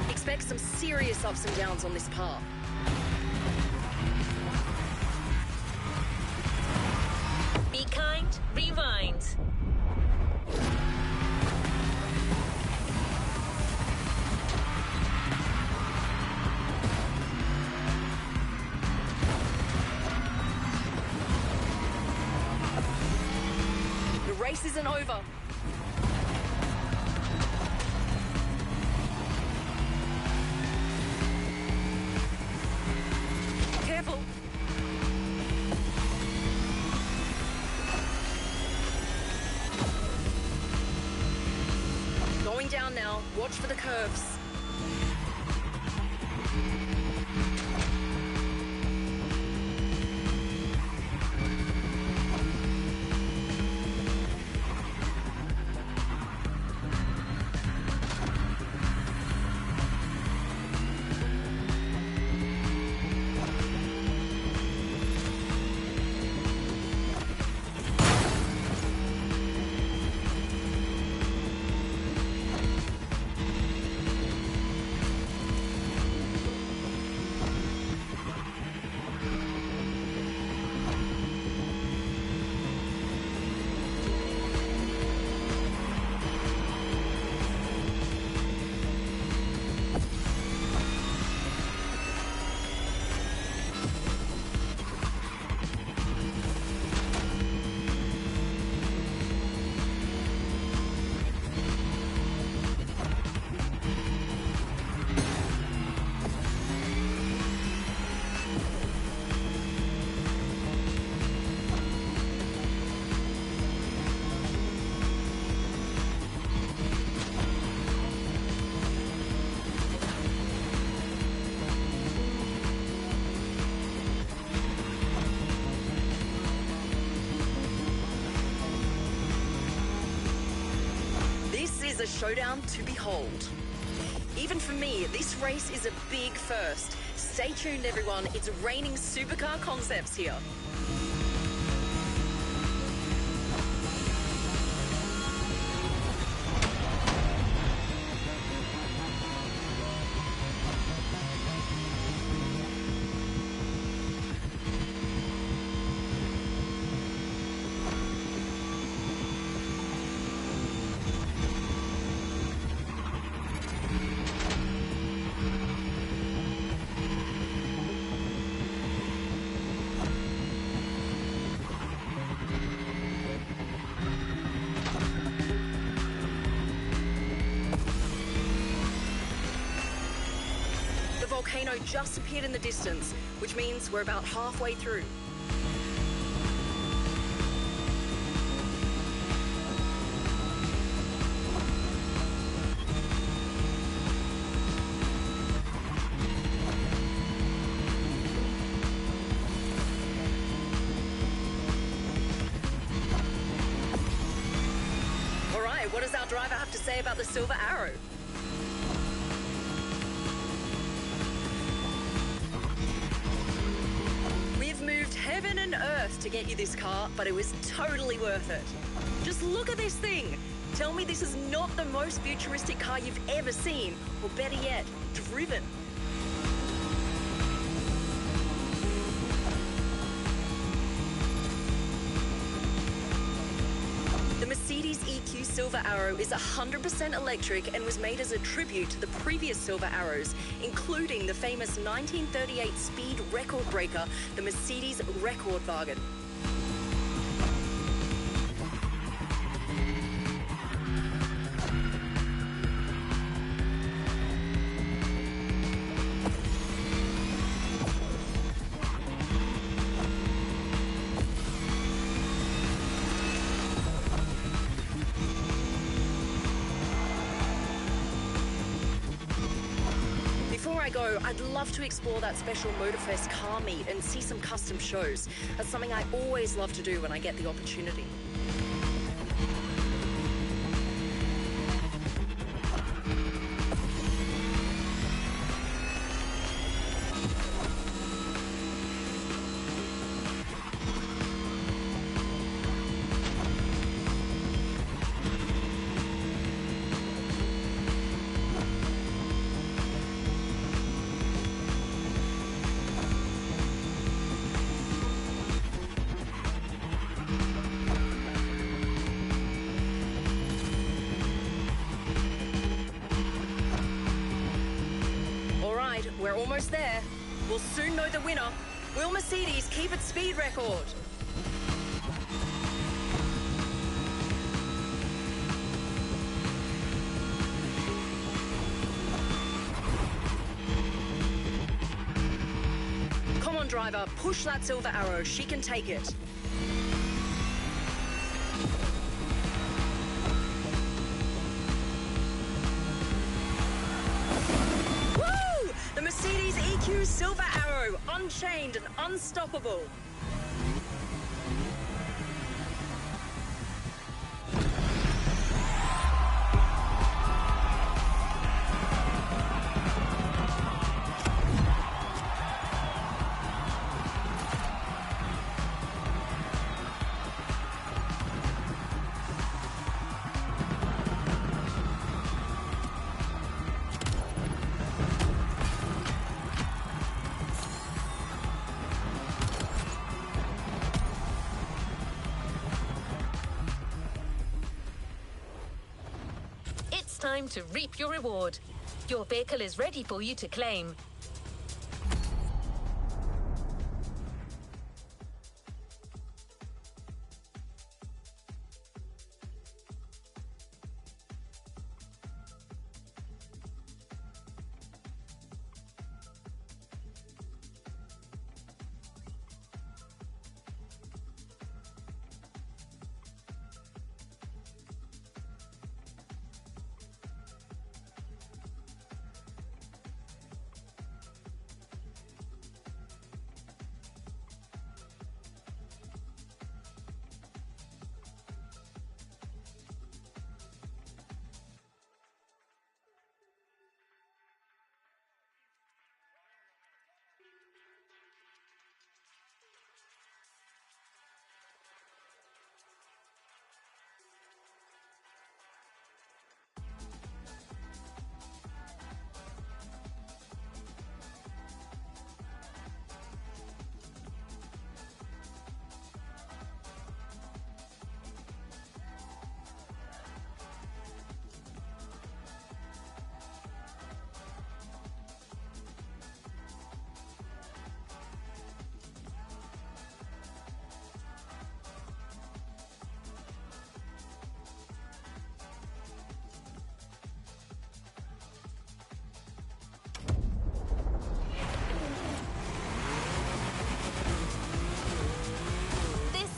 Expect some serious ups and downs on this path. Be kind, rewind. The race isn't over. Careful. Going down now. Watch for the curves. A showdown to behold. Even for me, this race is a big first. Stay tuned, everyone. It's raining supercar concepts here. Volcano just appeared in the distance, which means we're about halfway through. What does our driver have to say about the Silver Arrow? We've moved heaven and earth to get you this car, but it was totally worth it. Just look at this thing. Tell me this is not the most futuristic car you've ever seen, or better yet, driven. The Mercedes EQ Silver Arrow is 100% electric and was made as a tribute to the previous Silver Arrows, including the famous 1938 speed record breaker, the Mercedes Rekordwagen. Before I go, I'd love to explore that special Motorfest car meet and see some custom shows. That's something I always love to do when I get the opportunity. We're almost there. We'll soon know the winner. Will Mercedes keep its speed record? Come on, driver, push that Silver Arrow. She can take it. The Mercedes EQ Silver Arrow, unchained and unstoppable. It's time to reap your reward. Your vehicle is ready for you to claim.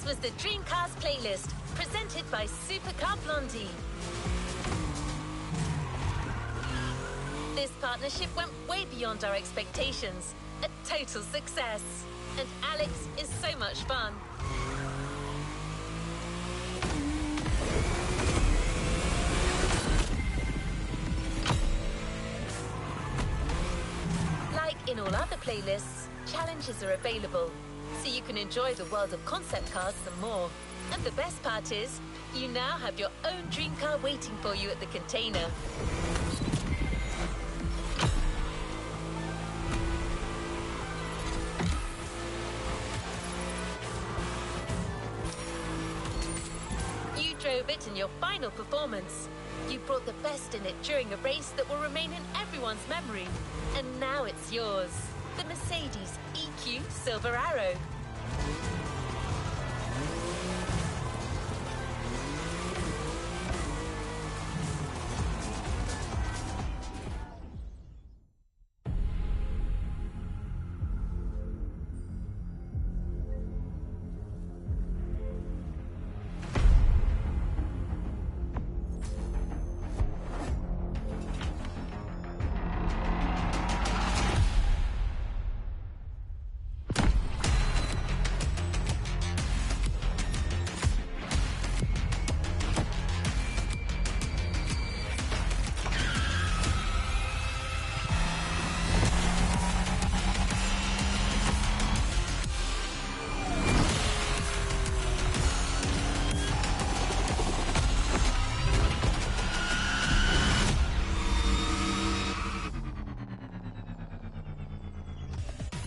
Was the Dream Cars playlist, presented by Supercar Blondie. This partnership went way beyond our expectations. A total success. And Alex is so much fun. all other playlists, challenges are available, so you can enjoy the world of concept cars some more. And the best part is, you now have your own dream car waiting for you at the container. You drove it in your final performance. You brought the best in it during a race that will remain in everyone's memory. And now it's yours. The Mercedes EQ Silver Arrow.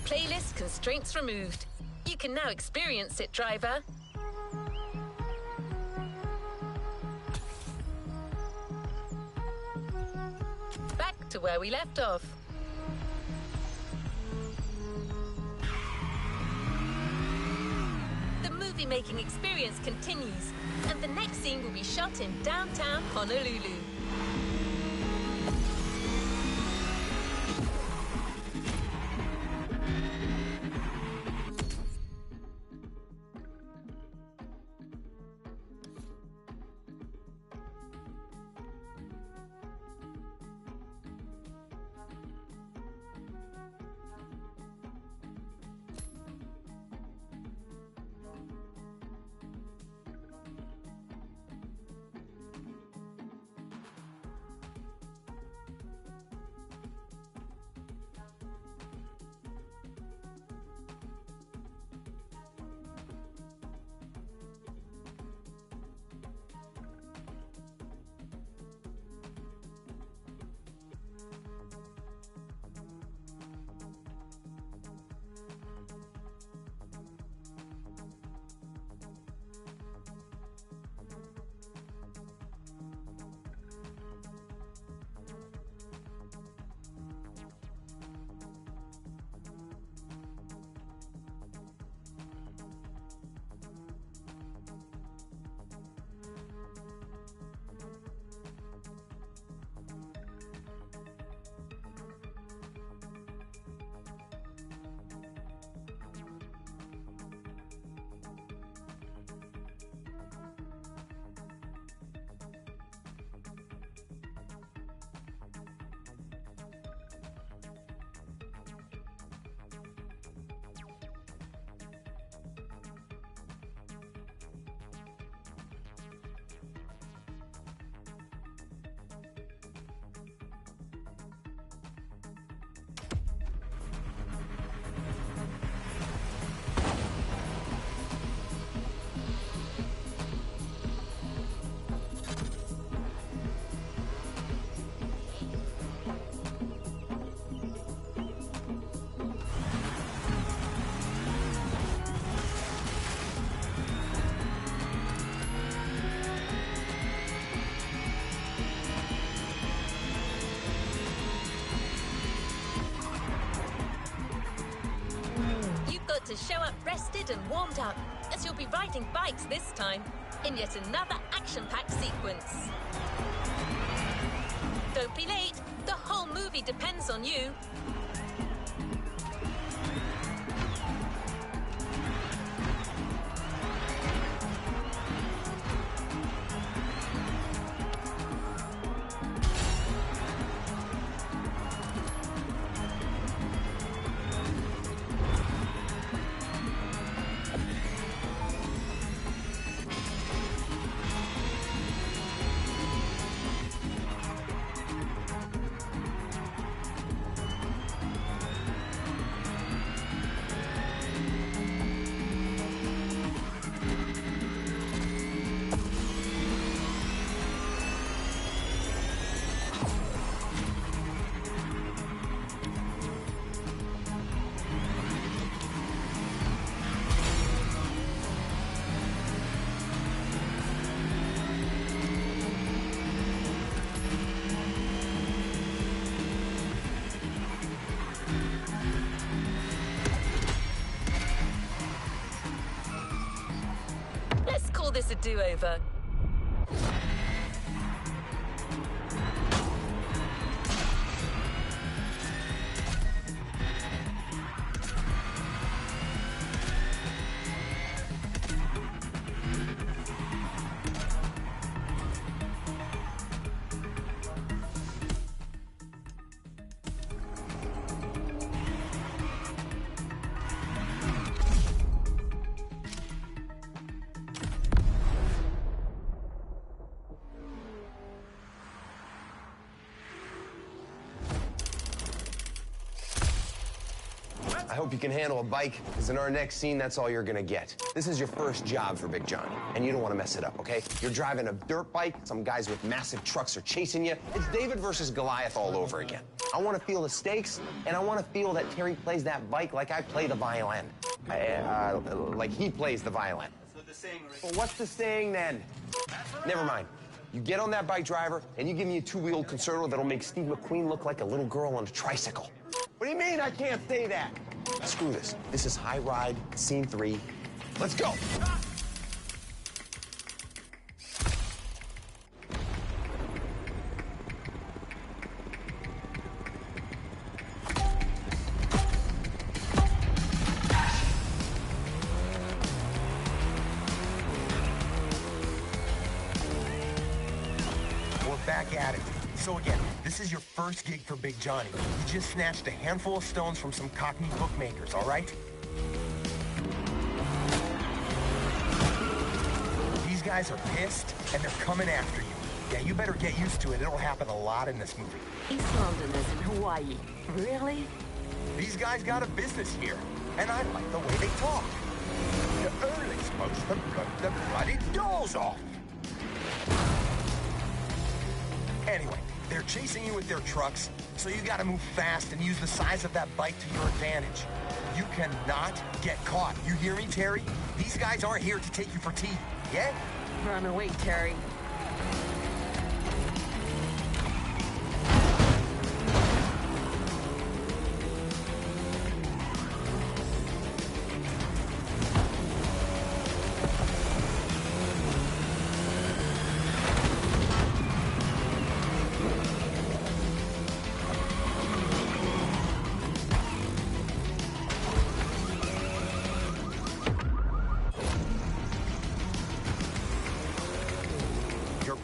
Playlist constraints removed. You can now experience it, driver. Back to where we left off. The movie-making experience continues, and the next scene will be shot in downtown Honolulu. To show up rested and warmed up, as you'll be riding bikes this time, in yet another action-packed sequence. Don't be late, the whole movie depends on you. this a do-over. I hope you can handle a bike, because in our next scene, that's all you're gonna get. This is your first job for Big Johnny, and you don't want to mess it up, okay? You're driving a dirt bike, some guys with massive trucks are chasing you. It's David versus Goliath all over again. I want to feel the stakes, and I want to feel that Terry plays that bike like I play the violin. Like he plays the violin. That's what the saying, right? Well, what's the saying then? Never mind. You get on that bike, driver, and you give me a two-wheeled concerto that'll make Steve McQueen look like a little girl on a tricycle. What do you mean I can't say that? Screw this. This is High Ride, Scene 3. Let's go! We're back at it. So again, this is your first gig for Big Johnny. You just snatched a handful of stones from some Cockney bookmakers, all right? These guys are pissed, and they're coming after you. Yeah, you better get used to it. It'll happen a lot in this movie. East London is in Hawaii. Really? These guys got a business here, and I like the way they talk. The Earl's supposed to blow the bloody doors off. Anyway, they're chasing you with their trucks, so you gotta move fast and use the size of that bike to your advantage. You cannot get caught. You hear me, Terry? These guys aren't here to take you for tea, yeah? Run away, Terry.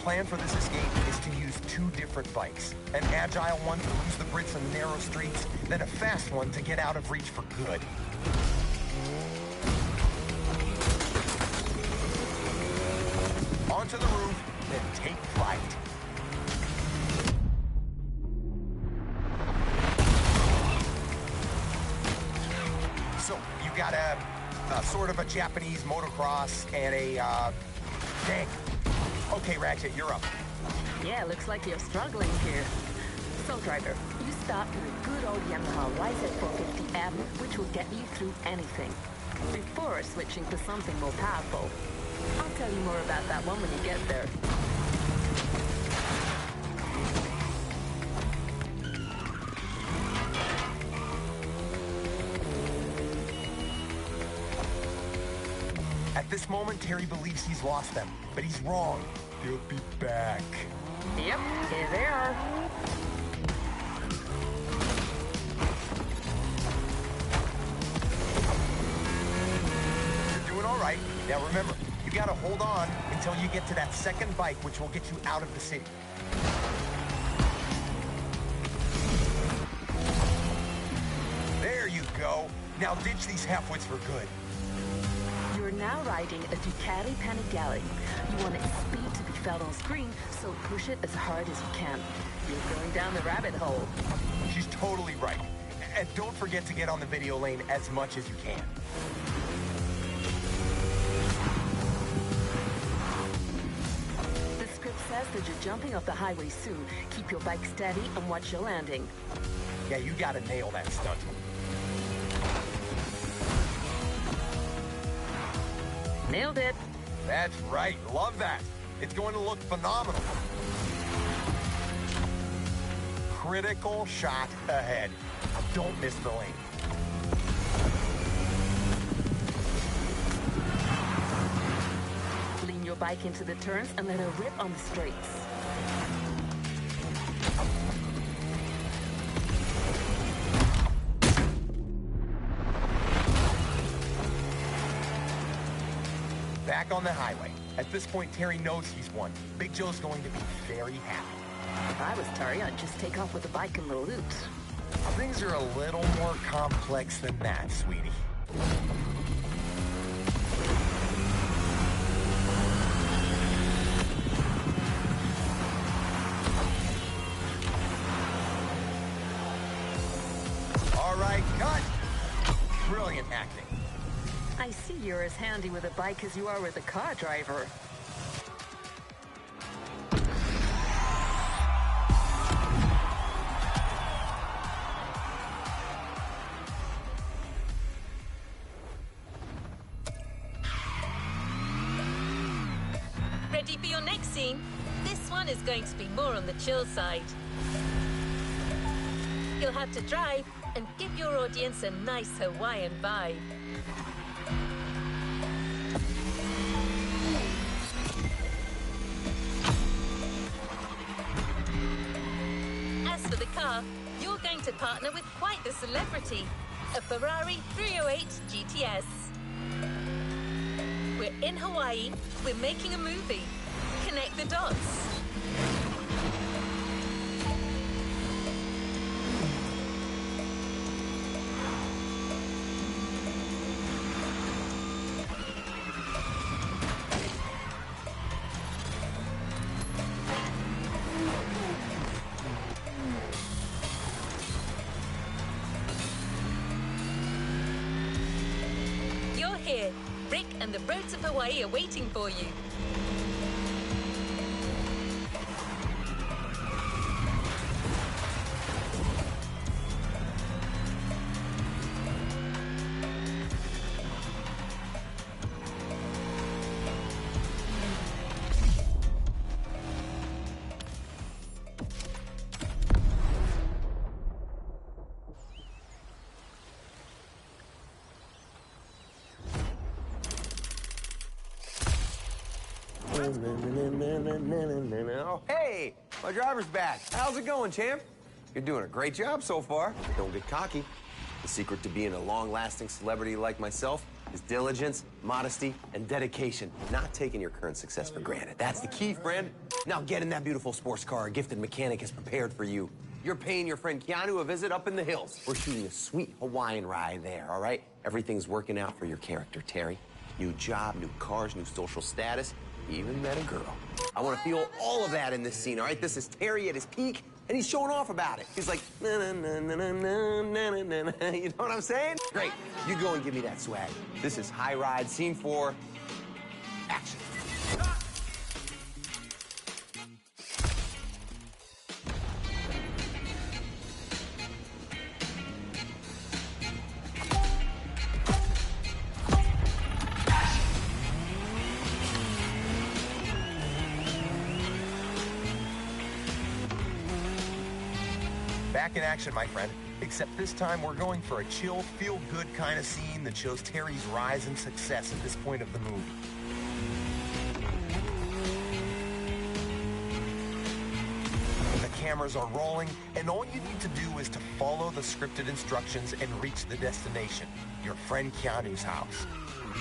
Plan for this escape is to use two different bikes. An agile one to lose the Brits in narrow streets, then a fast one to get out of reach for good. Onto the roof, then take flight. So, you got a sort of a Japanese motocross and a, tank. Okay, Ratchet, you're up. Yeah, looks like you're struggling here. So, driver, you start with a good old Yamaha YZ450M, which will get you through anything. Before switching to something more powerful. I'll tell you more about that one when you get there. At this moment, Terry believes he's lost them, but he's wrong. They'll be back. Yep, here they are. You're doing all right. Now remember, you gotta hold on until you get to that second bike, which will get you out of the city. There you go. Now ditch these halfwits for good. You're now riding a Ducati Panigale. You want its speed to be felt on screen, so push it as hard as you can. You're going down the rabbit hole. She's totally right. And don't forget to get on the video lane as much as you can. The script says that you're jumping off the highway soon. Keep your bike steady and watch your landing. Yeah, you gotta nail that stunt. Nailed it. That's right. Love that. It's going to look phenomenal. Critical shot ahead. Don't miss the lane. Lean bike into the turns and let her rip on the straights. Back on the highway. At this point, Terry knows he's won. Big Joe's going to be very happy. If I was Terry, I'd just take off with the bike in the loot. Things are a little more complex than that, sweetie. All right, cut! Brilliant acting. I see you're as handy with a bike as you are with a car driver. Ready for your next scene? This one is going to be more on the chill side. You'll have to drive and give your audience a nice Hawaiian vibe. As for the car, you're going to partner with quite the celebrity, a Ferrari 308 GTS. We're in Hawaii, we're making a movie. Connect the dots. You're here. Rick and the roads of Hawaii are waiting for you. Oh, hey, my driver's back. How's it going, champ? You're doing a great job so far. Don't get cocky. The secret to being a long-lasting celebrity like myself is diligence, modesty, and dedication. Not taking your current success for granted. That's the key, friend. Now get in that beautiful sports car a gifted mechanic has prepared for you. You're paying your friend Keanu a visit up in the hills. We're shooting a sweet Hawaiian ride there, all right? Everything's working out for your character, Terry. New job, new cars, new social status. Even met a girl. I want to feel all of that in this scene, all right? This is Terry at his peak, and he's showing off about it. He's like, na na na na na na na na na. You know what I'm saying? Great. You go and give me that swag. This is High Ride, Scene 4, action. Back in action, my friend. Except this time we're going for a chill, feel-good kind of scene that shows Terry's rise and success at this point of the movie. The cameras are rolling, and all you need to do is to follow the scripted instructions and reach the destination, your friend Keanu's house.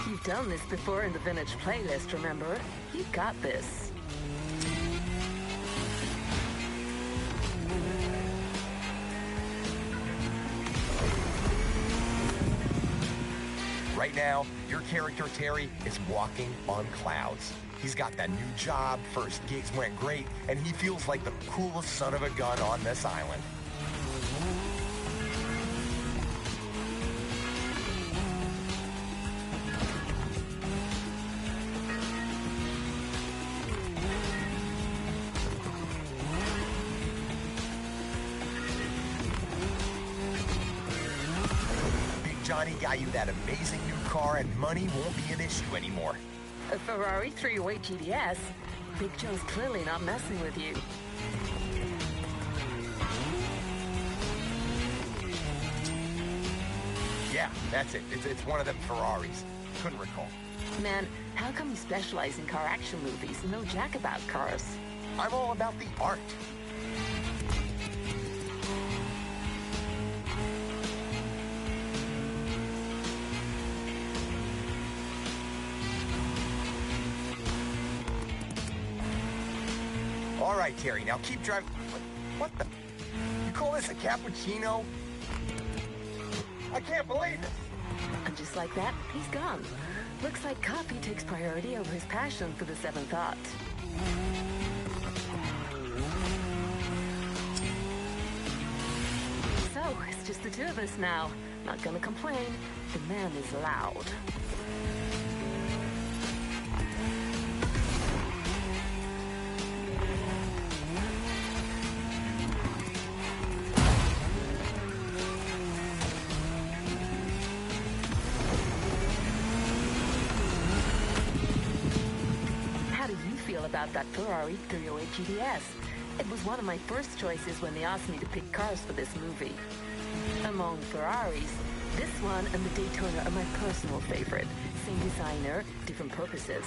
You've done this before in the Vintage playlist, remember? You got this. Right now, your character, Terry, is walking on clouds. He's got that new job, first gigs went great, and he feels like the coolest son of a gun on this island. Johnny got you that amazing new car, and money won't be an issue anymore. A Ferrari 308 GTS? Big Joe's clearly not messing with you. Yeah, that's it. It's one of them Ferraris. Couldn't recall. Man, how come you specialize in car action movies and know jack about cars? I'm all about the art. All right, Terry, now keep driving. What the? You call this a cappuccino? I can't believe it. And just like that, he's gone. Looks like coffee takes priority over his passion for the seventh art. So, it's just the two of us now. Not gonna complain. The man is loud. About that Ferrari 308 GTS. It was one of my first choices when they asked me to pick cars for this movie. Among Ferraris, this one and the Daytona are my personal favorite. Same designer, different purposes.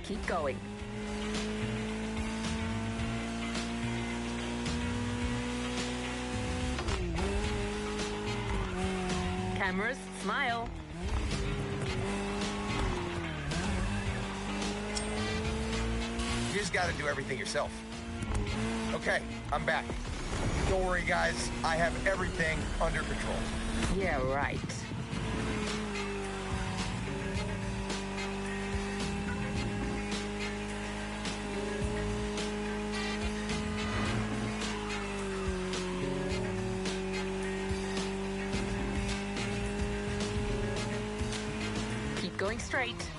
Keep going. Cameras, smile. You just gotta do everything yourself. Okay, I'm back. Don't worry, guys. I have everything under control. Yeah, right. Going straight.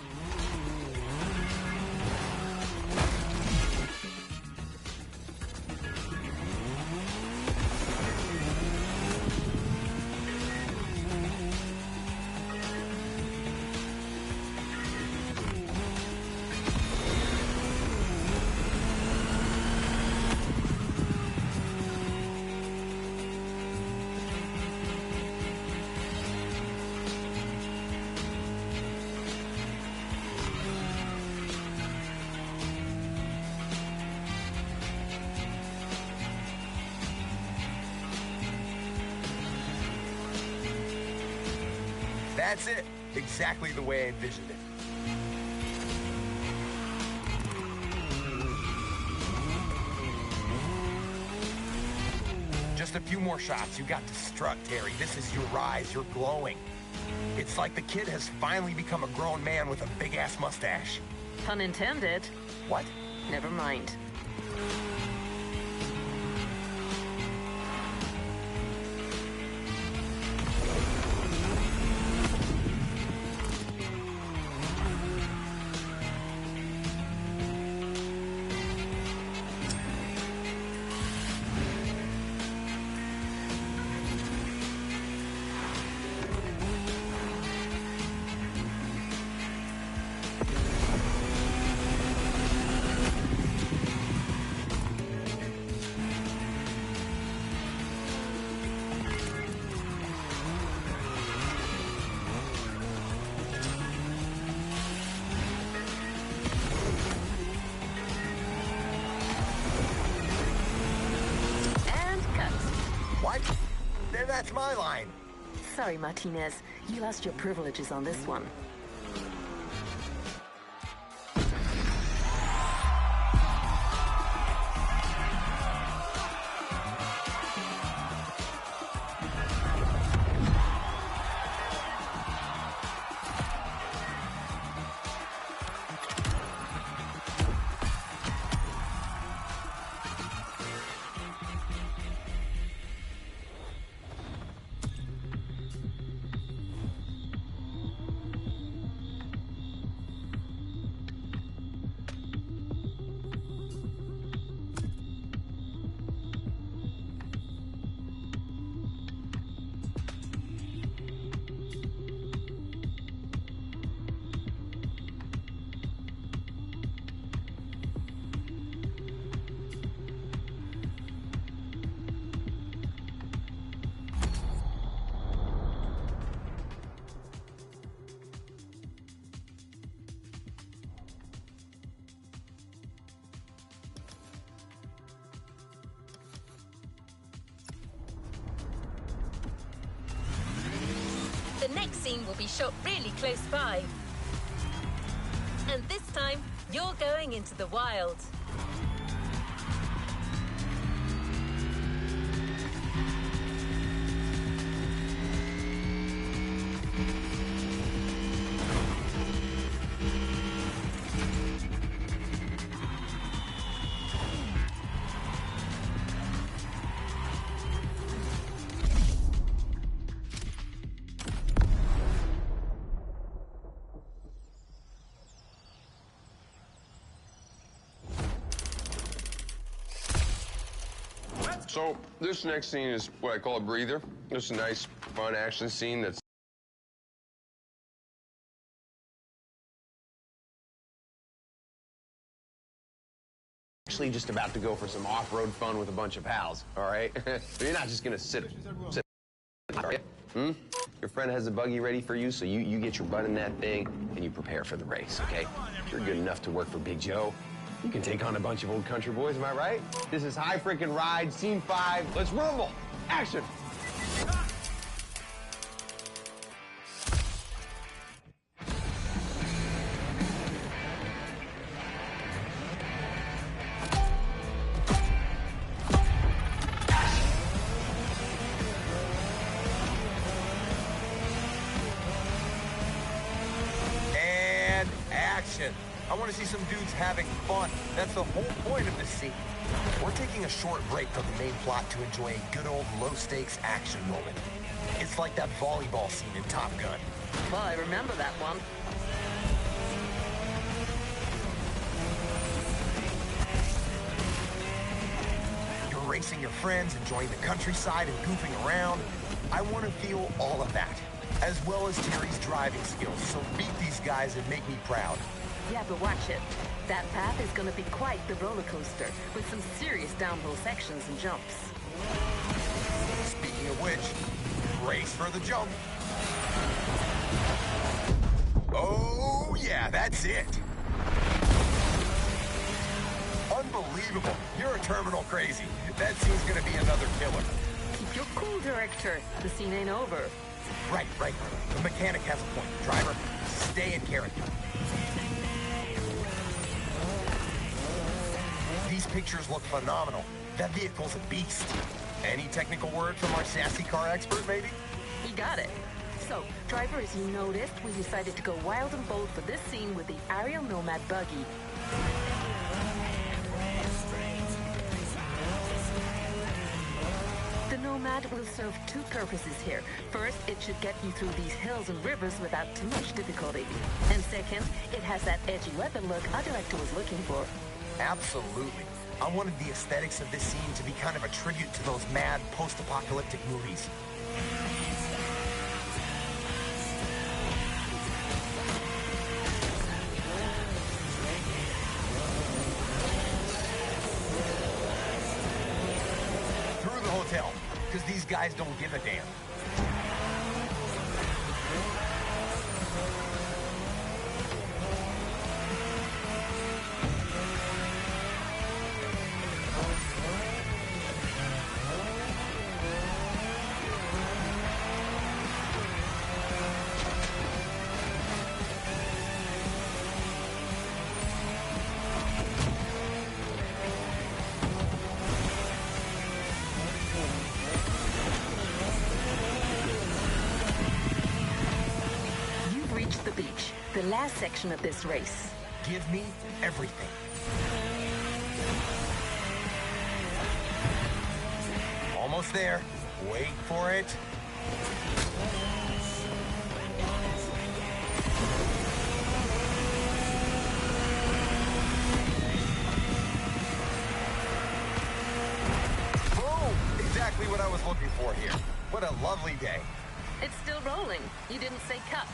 That's it. Exactly the way I envisioned it. Just a few more shots. You got to strut, Terry. This is your rise. You're glowing. It's like the kid has finally become a grown man with a big-ass mustache. Pun intended. What? Never mind. That's my line. Sorry, Martinez. You lost your privileges on this one. The next scene will be shot really close by. And this time, you're going into the wild. So this next scene is what I call a breather. It's a nice, fun action scene that's Actually just about to go for some off-road fun with a bunch of pals, all right? You're not just gonna sit. Are you? Your friend has a buggy ready for you, so you get your butt in that thing and you prepare for the race, okay? If you're good enough to work for Big Joe, you can take on a bunch of old country boys, am I right? This is High Frickin' Ride, Scene 5. Let's rumble! Action! And action. I want to see some dudes having fun. That's the whole point of this scene. We're taking a short break from the main plot to enjoy a good old low-stakes action moment. It's like that volleyball scene in Top Gun. Well, I remember that one. You're racing your friends, enjoying the countryside and goofing around. I want to feel all of that, as well as Terry's driving skills, so beat these guys and make me proud. Yeah, but watch it. That path is gonna be quite the roller coaster, with some serious downhill sections and jumps. Speaking of which, race for the jump. Oh, yeah, that's it. Unbelievable. You're a terminal crazy. That scene's gonna be another killer. Keep your cool, director. The scene ain't over. Right. The mechanic has a point. Driver, stay in character. These pictures look phenomenal. That vehicle's a beast. Any technical word from our sassy car expert, maybe? He got it. So, driver, as you noticed, we decided to go wild and bold for this scene with the Ariel Nomad buggy. The Nomad will serve two purposes here. First, it should get you through these hills and rivers without too much difficulty. And second, it has that edgy weapon look our director was looking for. Absolutely. I wanted the aesthetics of this scene to be kind of a tribute to those mad post-apocalyptic movies. Through the hotel, because these guys don't give a damn. The beach, the last section of this race. Give me everything. Almost there. Wait for it. Boom! Exactly what I was looking for here. What a lovely day. It's still rolling. You didn't say cut.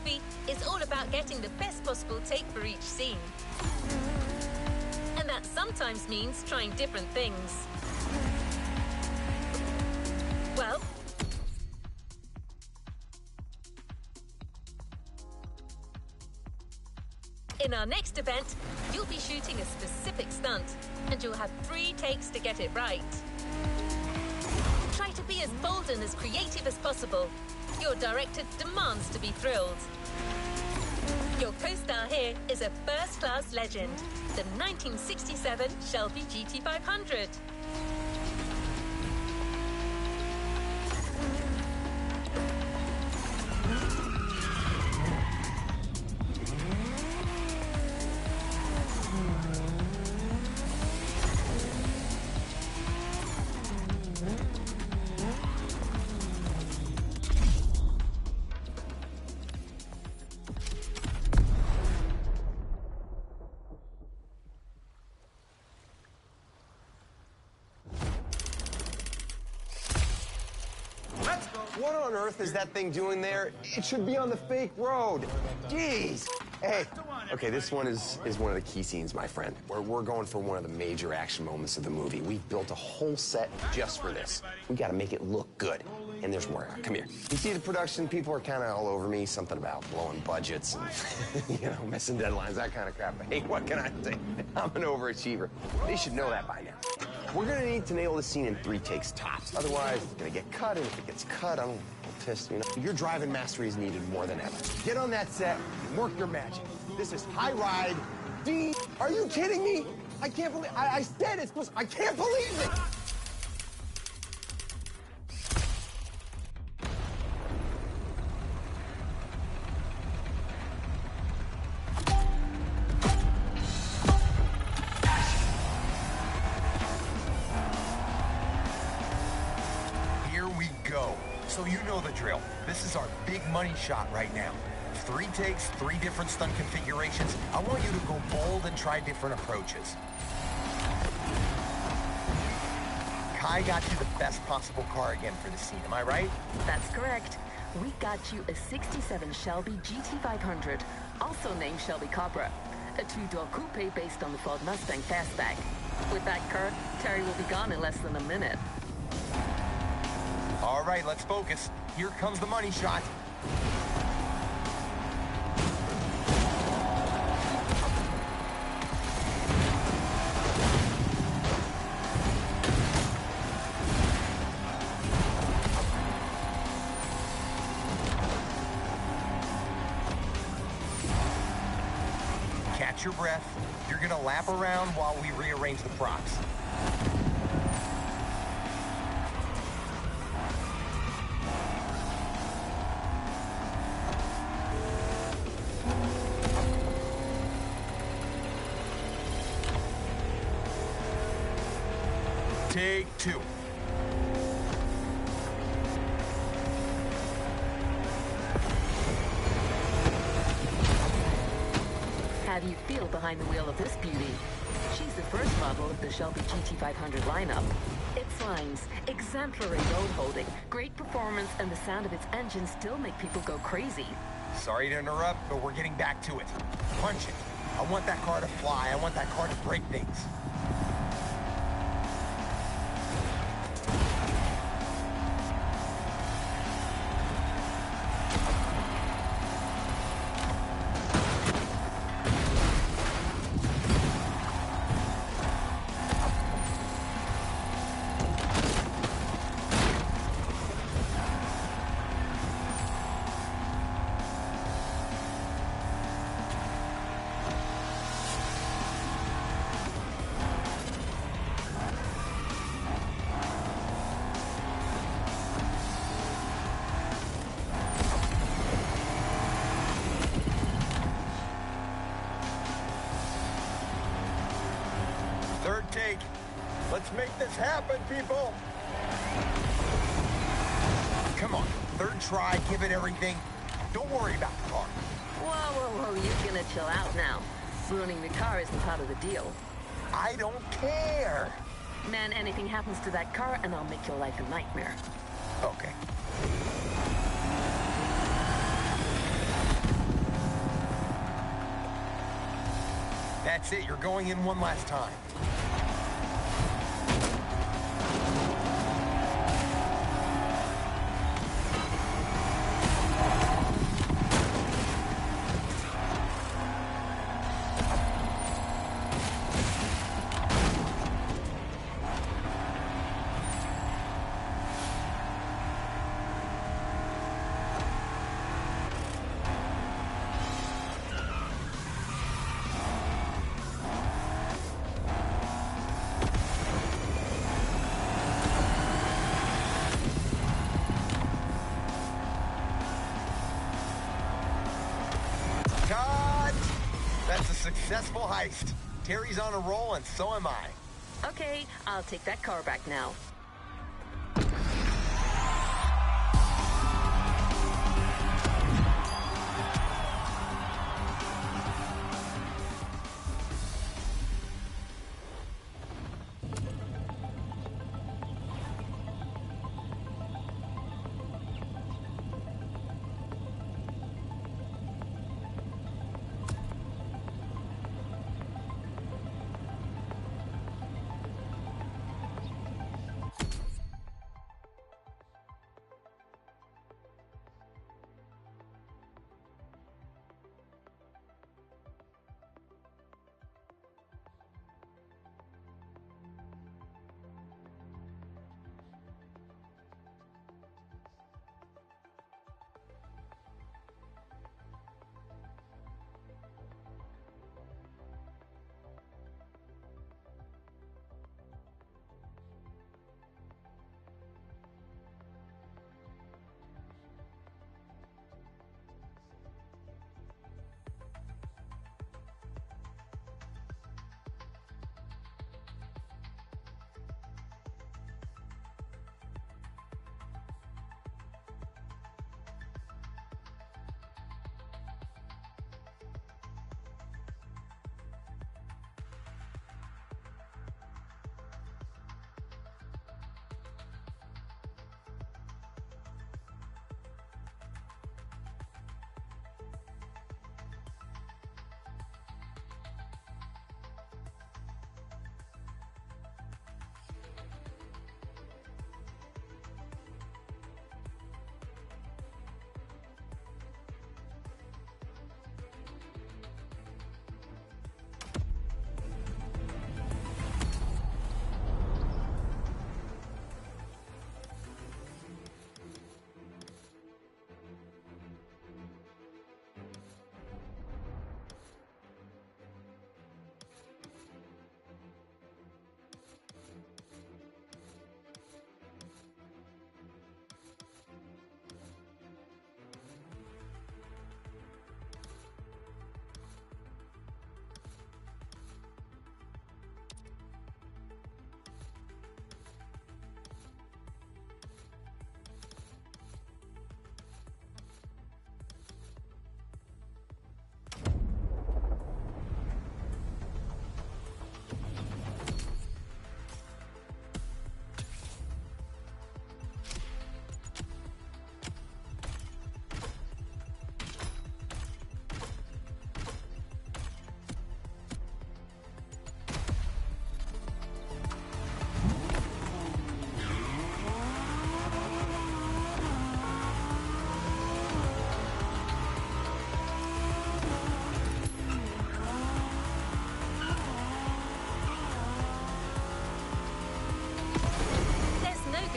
movie is all about getting the best possible take for each scene. And that sometimes means trying different things. Well, in our next event, you'll be shooting a specific stunt, and you'll have 3 takes to get it right. Try to be as bold and as creative as possible. Your director demands to be thrilled. Your co-star here is a first-class legend, the 1967 Shelby GT500. What on earth is that thing doing there? It should be on the fake road. Jeez. Hey. Okay, this one is one of the key scenes, my friend. We're going for one of the major action moments of the movie. We've built a whole set just for this. We gotta make it look good. And there's more. Come here. You see the production people are kind of all over me. Something about blowing budgets and, you know, missing deadlines, that kind of crap. But hey, what can I say? I'm an overachiever. They should know that by now. We're gonna need to nail this scene in 3 takes tops. Otherwise, it's gonna get cut, and if it gets cut, I'm pissed, you know? Your driving mastery is needed more than ever. Get on that set and work your magic. This is High Ride D. Are you kidding me? I can't believe, I said it's supposed, I can't believe it! So you know the drill. This is our big money shot right now. 3 takes, 3 different stunt configurations. I want you to go bold and try different approaches. Kai got you the best possible car again for the scene, am I right? That's correct. We got you a 67 Shelby GT500, also named Shelby Cobra. A 2-door coupe based on the Ford Mustang Fastback. With that car, Terry will be gone in less than a minute. All right, let's focus. Here comes the money shot. Catch your breath. You're gonna lap around while we rearrange the props. Take 2. How do you feel behind the wheel of this beauty? She's the first model of the Shelby GT500 lineup. Its lines, exemplary road holding, great performance, and the sound of its engine still make people go crazy. Sorry to interrupt, but we're getting back to it. Punch it. I want that car to fly. I want that car to break things. Take. Let's make this happen, people. Come on, 3rd try, give it everything. Don't worry about the car. Whoa, you're gonna chill out now. Ruining the car isn't part of the deal. I don't care. Man, anything happens to that car and I'll make your life a nightmare. Okay. That's it, you're going in one last time. That's a successful heist. Terry's on a roll, and so am I. Okay, I'll take that car back now.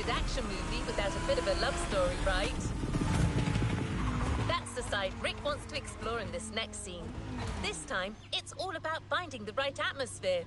Action movie without a bit of a love story, right? That's the side Rick wants to explore in this next scene. This time, it's all about finding the right atmosphere.